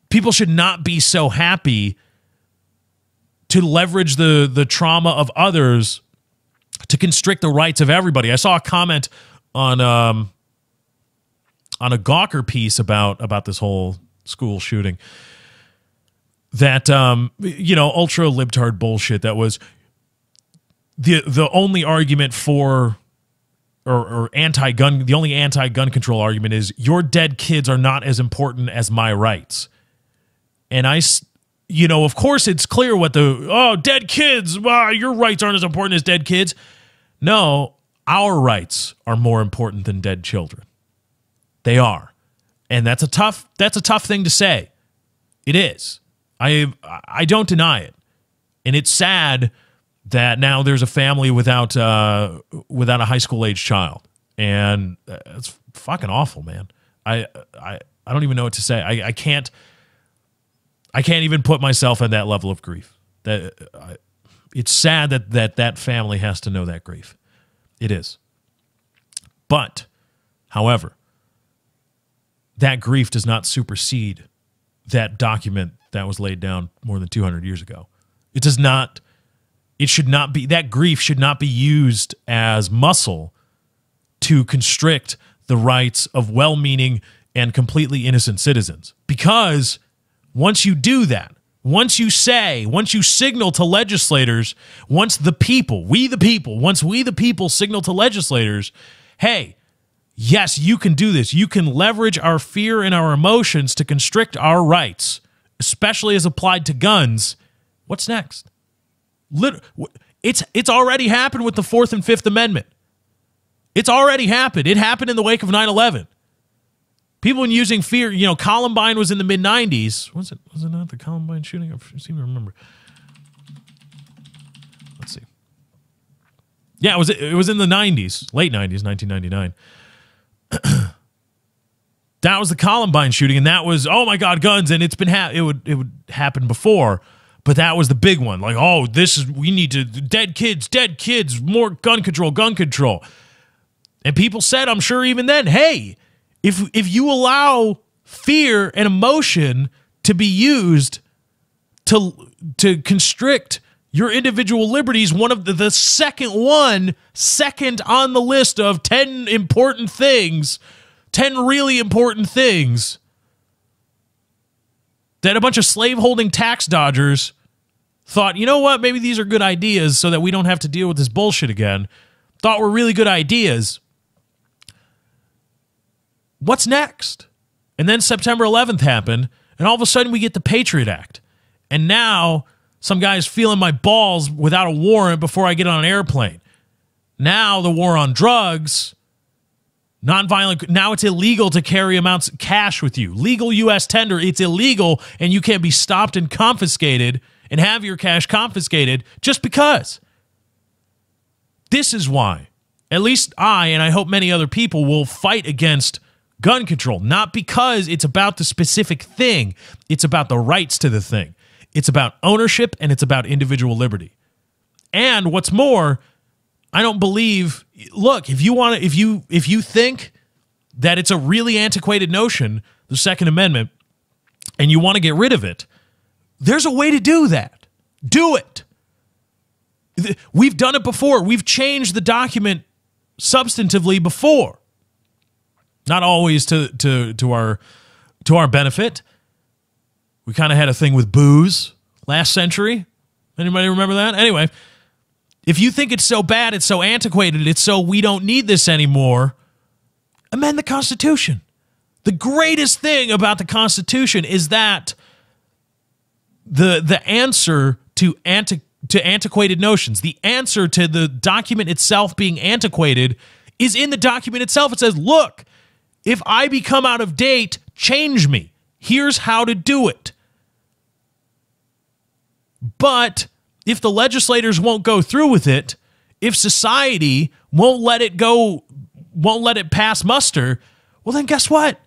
People should not be so happy to leverage the trauma of others to constrict the rights of everybody. I saw a comment on a Gawker piece about this whole school shooting that ultra libtard bullshit that was the only argument for or anti-gun, the only anti-gun control argument is your dead kids are not as important as my rights. And of course it's clear what dead kids, your rights aren't as important as dead kids. No, our rights are more important than dead children. They are. And that's a tough thing to say. It is. I don't deny it. And it's sad that now there's a family without a high school age child. And it's fucking awful, man. I don't even know what to say. I can't even put myself at that level of grief. It's sad that family has to know that grief. It is. But, however, that grief does not supersede that document that was laid down more than 200 years ago. It does not. It should not be. That grief should not be used as muscle to constrict the rights of well-meaning and completely innocent citizens. Because once you do that, once you signal to legislators, once we the people signal to legislators, hey, yes, you can do this. You can leverage our fear and our emotions to constrict our rights, especially as applied to guns. What's next? It's already happened with the 4th and 5th Amendment. It's already happened. It happened in the wake of 9/11. People using fear, Columbine was in the mid-90s. Was it not the Columbine shooting? I seem to remember. Let's see. Yeah, it was in the 90s, late 90s, 1999. That was the Columbine shooting, and that was, oh my God, guns, and it's been it would happen before, but that was the big one. Like, we need to dead kids, more gun control. And people said, I'm sure even then, hey, if you allow fear and emotion to be used to constrict your individual liberties, one of the second on the list of 10 important things, 10 really important things that a bunch of slave-holding tax dodgers thought, you know what, maybe these are good ideas so that we don't have to deal with this bullshit again, thought were really good ideas. What's next? And then September 11th happened, and all of a sudden we get the Patriot Act. And now some guy's feeling my balls without a warrant before I get on an airplane. Now the war on drugs, nonviolent, now it's illegal to carry amounts of cash with you. Legal U.S. tender, it's illegal, and you can't be stopped and confiscated and have your cash confiscated just because. This is why, at least I, and I hope many other people, will fight against gun control. Not because it's about the specific thing. It's about the rights to the thing. It's about ownership, and it's about individual liberty. And what's more, I don't believe, look, if you think that it's a really antiquated notion, the Second Amendment, and you want to get rid of it, there's a way to do that. Do it. We've done it before. We've changed the document substantively before. Not always to our benefit. We kind of had a thing with booze last century. Anybody remember that? Anyway, if you think it's so bad, it's so antiquated, it's so we don't need this anymore, amend the Constitution. The greatest thing about the Constitution is that the answer to antiquated notions, the answer to the document itself being antiquated is in the document itself. It says, look, if I become out of date, change me. Here's how to do it. But if the legislators won't go through with it, if society won't let it go, won't let it pass muster, Well, then guess what?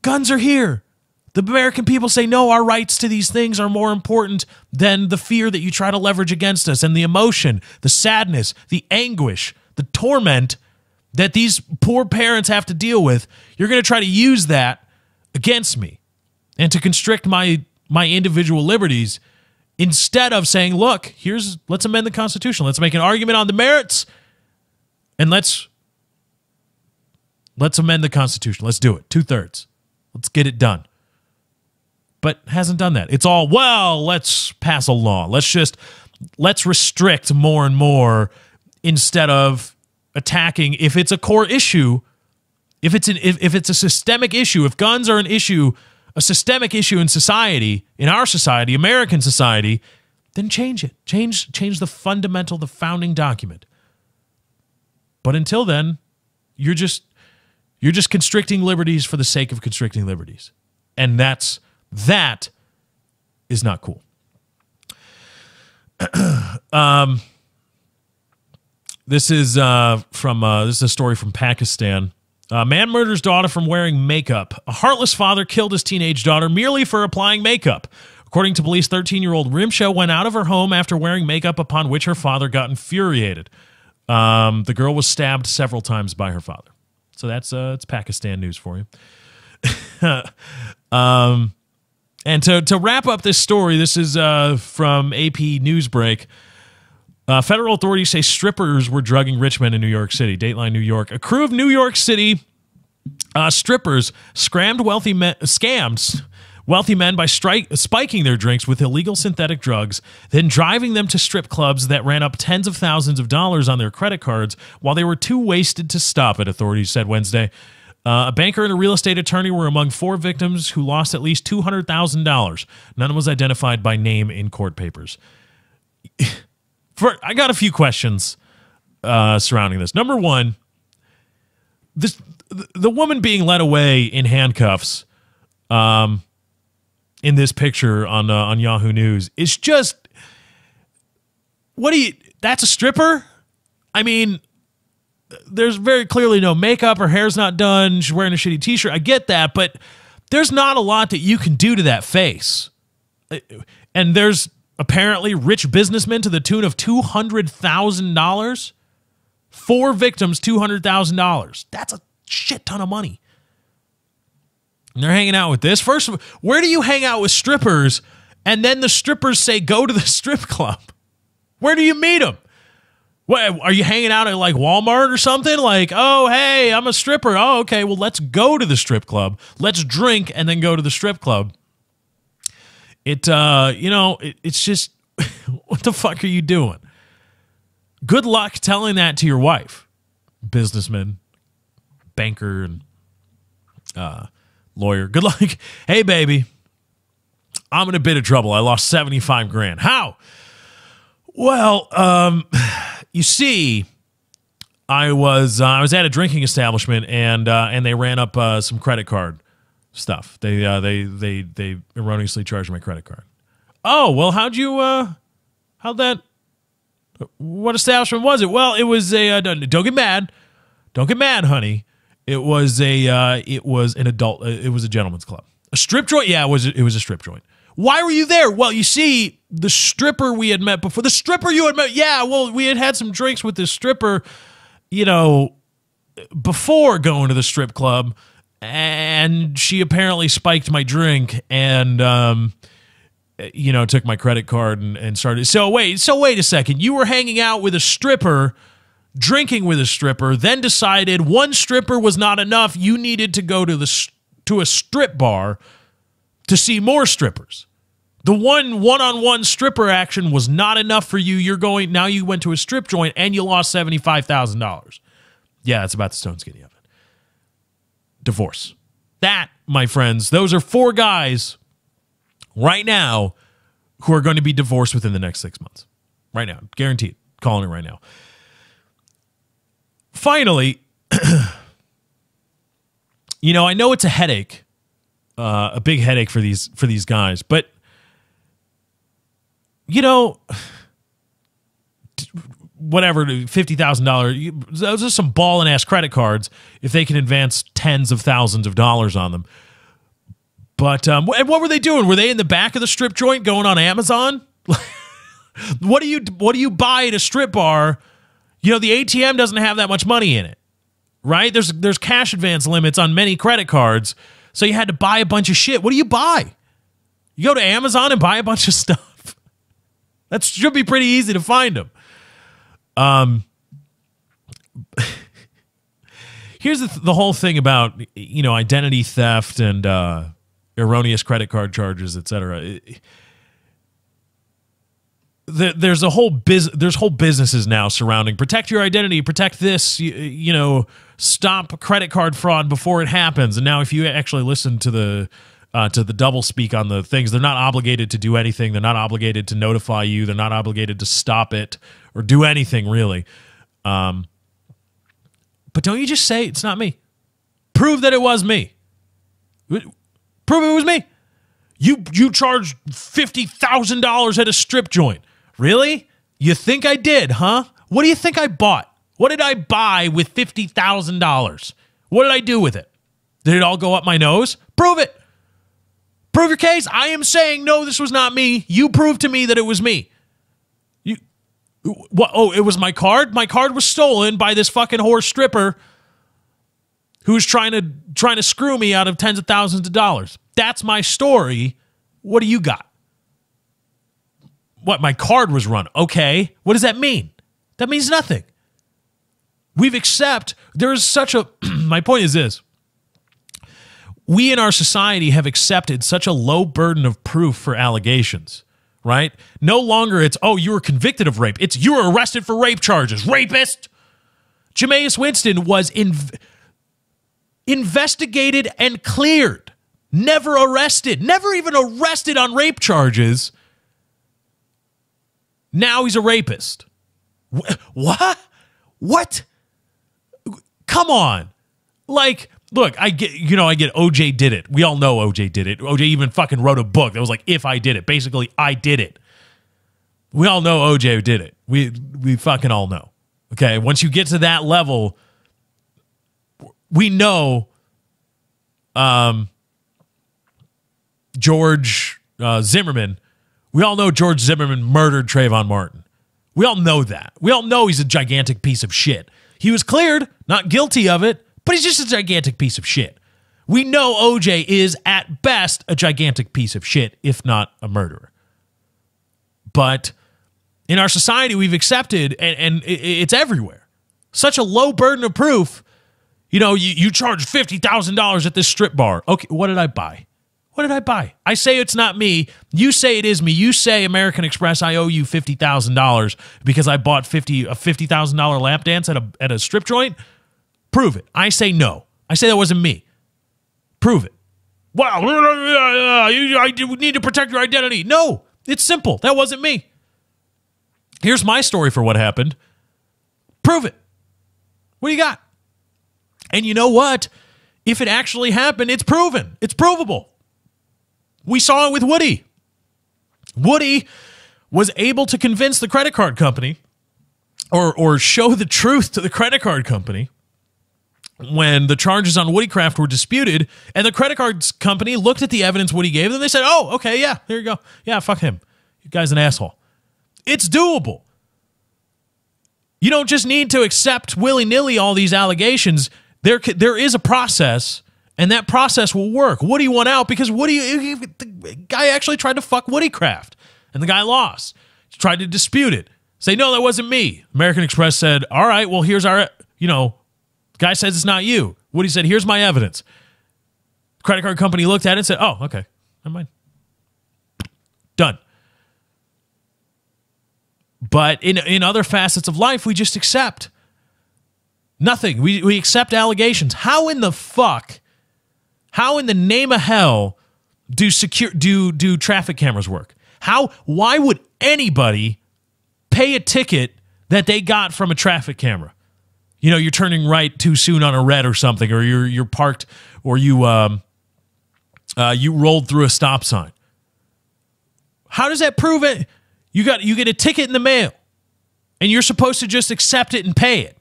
Guns are here. The American people say, no, our rights to these things are more important than the fear that you try to leverage against us, and the emotion, the sadness, the anguish, the torment that these poor parents have to deal with. You're going to try to use that against me and to constrict my individual liberties instead of saying, look, let's amend the Constitution. Let's make an argument on the merits, and let's amend the Constitution. Let's do it. 2/3. Let's get it done. But hasn't done that. It's all, well, let's pass a law. Let's restrict more and more instead of attacking. If it's a core issue, if it's a systemic issue, if guns are an issue, a systemic issue in society, in our society, American society, then change it. Change the fundamental, the founding document. But until then, you're just constricting liberties for the sake of constricting liberties. And that is not cool. This is a story from Pakistan. A man murders daughter from wearing makeup. A heartless father killed his teenage daughter merely for applying makeup. According to police, 13-year-old Rimsha went out of her home after wearing makeup, upon which her father got infuriated. The girl was stabbed several times by her father. So that's it's Pakistan news for you. And to wrap up this story, this is from AP Newsbreak. Federal authorities say strippers were drugging rich men in New York City. Dateline New York. A crew of New York City strippers scammed wealthy men by spiking their drinks with illegal synthetic drugs, then driving them to strip clubs that ran up tens of thousands of dollars on their credit cards while they were too wasted to stop it, authorities said Wednesday. A banker and a real estate attorney were among 4 victims who lost at least $200,000. None was identified by name in court papers. I got a few questions surrounding this. Number one, the woman being led away in handcuffs in this picture on Yahoo News is just, that's a stripper? I mean, there's very clearly no makeup. Her hair's not done. She's wearing a shitty t-shirt. I get that, but there's not a lot that you can do to that face. And there's apparently rich businessmen to the tune of $200,000. 4 victims, $200,000. That's a shit ton of money. And they're hanging out with this. First, where do you hang out with strippers and then the strippers say go to the strip club? Where do you meet them? What, are you hanging out at like Walmart or something? Like, oh, hey, I'm a stripper. Oh, okay, well, let's go to the strip club. Let's drink and then go to the strip club. It's just, what the fuck are you doing? Good luck telling that to your wife. Businessman, banker, and lawyer. Good luck. Hey, baby, I'm in a bit of trouble. I lost 75 grand. How? Well, you see, I was at a drinking establishment and they ran up some credit card stuff. They erroneously charged my credit card. Oh, well, what establishment was it? Well, it was don't get mad, honey. It was an adult. It was a gentleman's club. A strip joint? Yeah, it was a strip joint. Why were you there? Well, you see, the stripper we had met before. The stripper you had met? Yeah, well, we had some drinks with this stripper, before going to the strip club, and she apparently spiked my drink and, took my credit card and started. So wait a second. You were hanging out with a stripper, drinking with a stripper, then decided one stripper was not enough. You needed to go to a strip bar to see more strippers. The one-on-one stripper action was not enough for you. Now you went to a strip joint and you lost $75,000. Yeah, that's about the stone skinny of it. Divorce. That, my friends, those are 4 guys right now who are going to be divorced within the next 6 months. Right now. Guaranteed. Calling it right now. Finally, I know it's a headache. A big headache for these guys, but whatever, $50,000. Those are some ballin' ass credit cards if they can advance tens of thousands of dollars on them. But and what were they doing? Were they in the back of the strip joint going on Amazon? What do you buy at a strip bar? You know, the ATM doesn't have that much money in it, right? There's cash advance limits on many credit cards, so you had to buy a bunch of shit. What do you buy? You go to Amazon and buy a bunch of stuff. That should be pretty easy to find them. Here's the whole thing about, you know, identity theft and erroneous credit card charges, etc. There's whole businesses now surrounding protect your identity, protect this, you know, stop credit card fraud before it happens. And now, if you actually listen to the double speak on the things, they're not obligated to do anything. They're not obligated to notify you. They're not obligated to stop it or do anything really. But don't you just say it's not me? Prove that it was me. Prove it was me. You charged $50,000 at a strip joint. Really? You think I did, huh? What do you think I bought? What did I buy with $50,000? What did I do with it? Did it all go up my nose? Prove it. Prove your case. I am saying, no, this was not me. You prove to me that it was me. What? Oh, it was my card? My card was stolen by this fucking whore stripper who's trying to screw me out of tens of thousands of dollars. That's my story. What do you got? What? My card was run. Okay. What does that mean? That means nothing. There's such a, my point is this. We in our society have accepted such a low burden of proof for allegations, right? No longer it's, oh, you were convicted of rape. It's, you were arrested for rape charges. Rapist! Jameis Winston was investigated and cleared. Never arrested. Never even arrested on rape charges. Now he's a rapist. What? What? Come on. Like, look, I get OJ did it. We all know OJ did it. OJ even fucking wrote a book that was like, if I did it. Basically, I did it. We all know OJ did it. We fucking all know. Okay, once you get to that level, we know George Zimmerman. We all know George Zimmerman murdered Trayvon Martin. We all know that. We all know he's a gigantic piece of shit. He was cleared, not guilty of it, but he's just a gigantic piece of shit. We know OJ is, at best, a gigantic piece of shit, if not a murderer. But in our society, we've accepted, and it's everywhere, such a low burden of proof. You know, you charge $50,000 at this strip bar. Okay, what did I buy? What did I buy? I say it's not me. You say it is me. You say, American Express, I owe you $50,000 because I bought a $50,000 lap dance at a strip joint. Prove it. I say no. I say that wasn't me. Prove it. Wow, I need to protect your identity. No, it's simple. That wasn't me. Here's my story for what happened. Prove it. What do you got? And you know what? If it actually happened, it's proven. It's provable. We saw it with Woody. Woody was able to convince the credit card company or show the truth to the credit card company when the charges on Woodycraft were disputed, and the credit card company looked at the evidence Woody gave them. They said, oh, okay, yeah, here you go. Yeah, fuck him. You guy's an asshole. It's doable. You don't just need to accept willy-nilly all these allegations. There is a process, and that process will work. Woody won out because the guy actually tried to fuck Woodycraft, and the guy lost. He tried to dispute it. Say, no, that wasn't me. American Express said, all right, well, here's our, guy says it's not you. Woody said, here's my evidence. Credit card company looked at it and said, oh, okay, never mind. Done. But in other facets of life, we just accept. Nothing. We accept allegations. How in the name of hell do traffic cameras work? Why would anybody pay a ticket that they got from a traffic camera? You're turning right too soon on a red or something, or you're parked, or you rolled through a stop sign. How does that prove it? You get a ticket in the mail, And you're supposed to just accept it and pay it.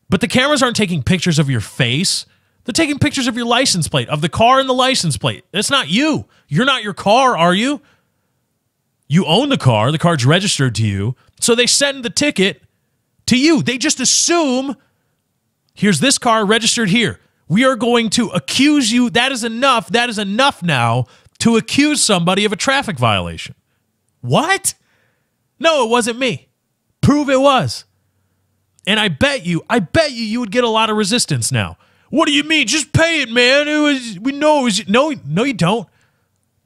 But the cameras aren't taking pictures of your face. They're taking pictures of your license plate, of the car and the license plate. It's not you. You're not your car, are you? You own the car. The car's registered to you. So they send the ticket to you. They just assume, here's this car registered here. We are going to accuse you. That is enough. That is enough now to accuse somebody of a traffic violation. What? No, it wasn't me. Prove it was. And I bet you would get a lot of resistance now. What do you mean? Just pay it, man. We know it was. No, you don't.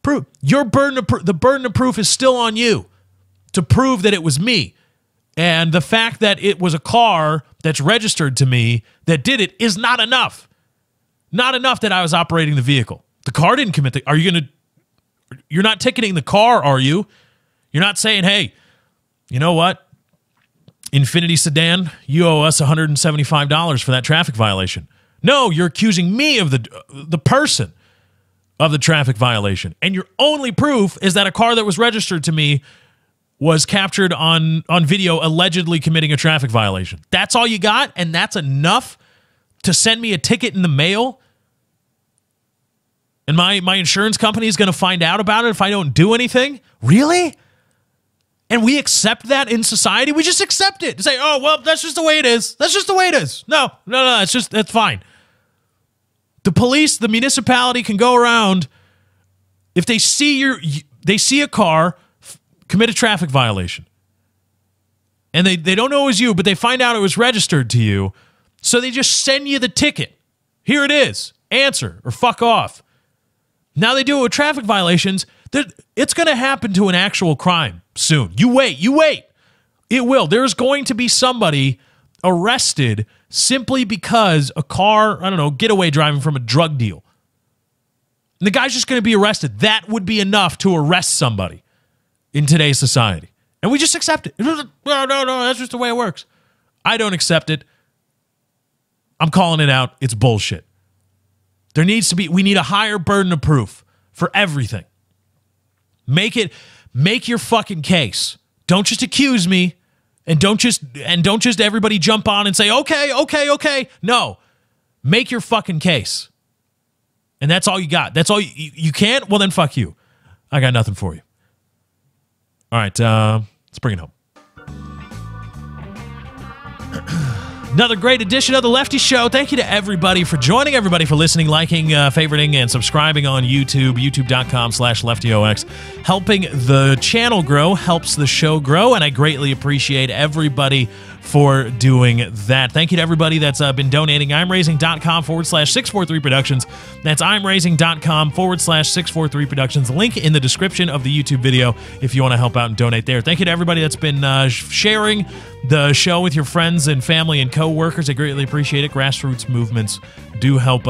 Prove your burden. The burden of proof is still on you to prove that it was me. And the fact that it was a car that's registered to me that did it is not enough. Not enough that I was operating the vehicle. The car didn't commit the. You're not ticketing the car, are you? You're not saying, hey, you know what? Infiniti sedan, you owe us $175 for that traffic violation. No, you're accusing me of the person of the traffic violation. And your only proof is that a car that was registered to me was captured on video allegedly committing a traffic violation. That's all you got? And that's enough to send me a ticket in the mail? And my insurance company is going to find out about it if I don't do anything? Really? And we accept that in society? We just accept it. Say, oh, well, that's just the way it is. That's just the way it is. No, that's fine. The police, the municipality can go around. If they see a car commit a traffic violation, and they don't know it was you, but they find out it was registered to you, so they just send you the ticket. Here it is. Answer or fuck off. Now they do it with traffic violations. It's going to happen to an actual crime soon. You wait. It will. There's going to be somebody arrested simply because a car, I don't know, getaway driving from a drug deal. And the guy's just going to be arrested. That would be enough to arrest somebody in today's society. And we just accept it. No, that's just the way it works. I don't accept it. I'm calling it out. It's bullshit. We need a higher burden of proof for everything. Make your fucking case. Don't just accuse me, and don't just everybody jump on and say, okay. No. Make your fucking case. And that's all you got. That's all you can't? Well, then fuck you. I got nothing for you. All right, let's bring it home. Another great edition of The Lefty Show. Thank you to everybody for joining, everybody for listening, liking, favoriting, and subscribing on YouTube, youtube.com/LeftyOX. Helping the channel grow helps the show grow, and I greatly appreciate everybody for doing that. Thank you to everybody that's been donating. I'mRaising.com/643 Productions. That's I'mRaising.com/643 Productions. Link in the description of the YouTube video if you want to help out and donate there. Thank you to everybody that's been sharing the show with your friends and family and co-workers. I greatly appreciate it. Grassroots movements do help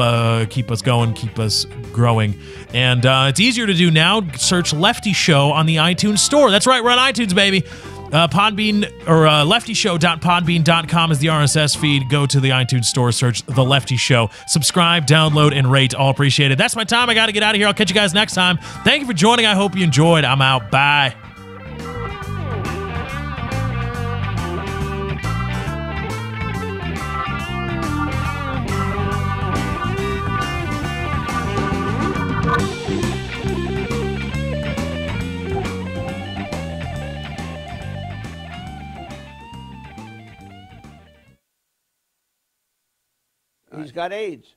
keep us going, keep us growing. And it's easier to do now. Search Lefty Show on the iTunes store. That's right, we're on iTunes, baby. Podbean or leftyshow.podbean.com is the RSS feed. Go to the iTunes store, search The Lefty Show. Subscribe, download, and rate. All appreciated. That's my time. I got to get out of here. I'll catch you guys next time. Thank you for joining. I hope you enjoyed. I'm out. Bye. He's got AIDS.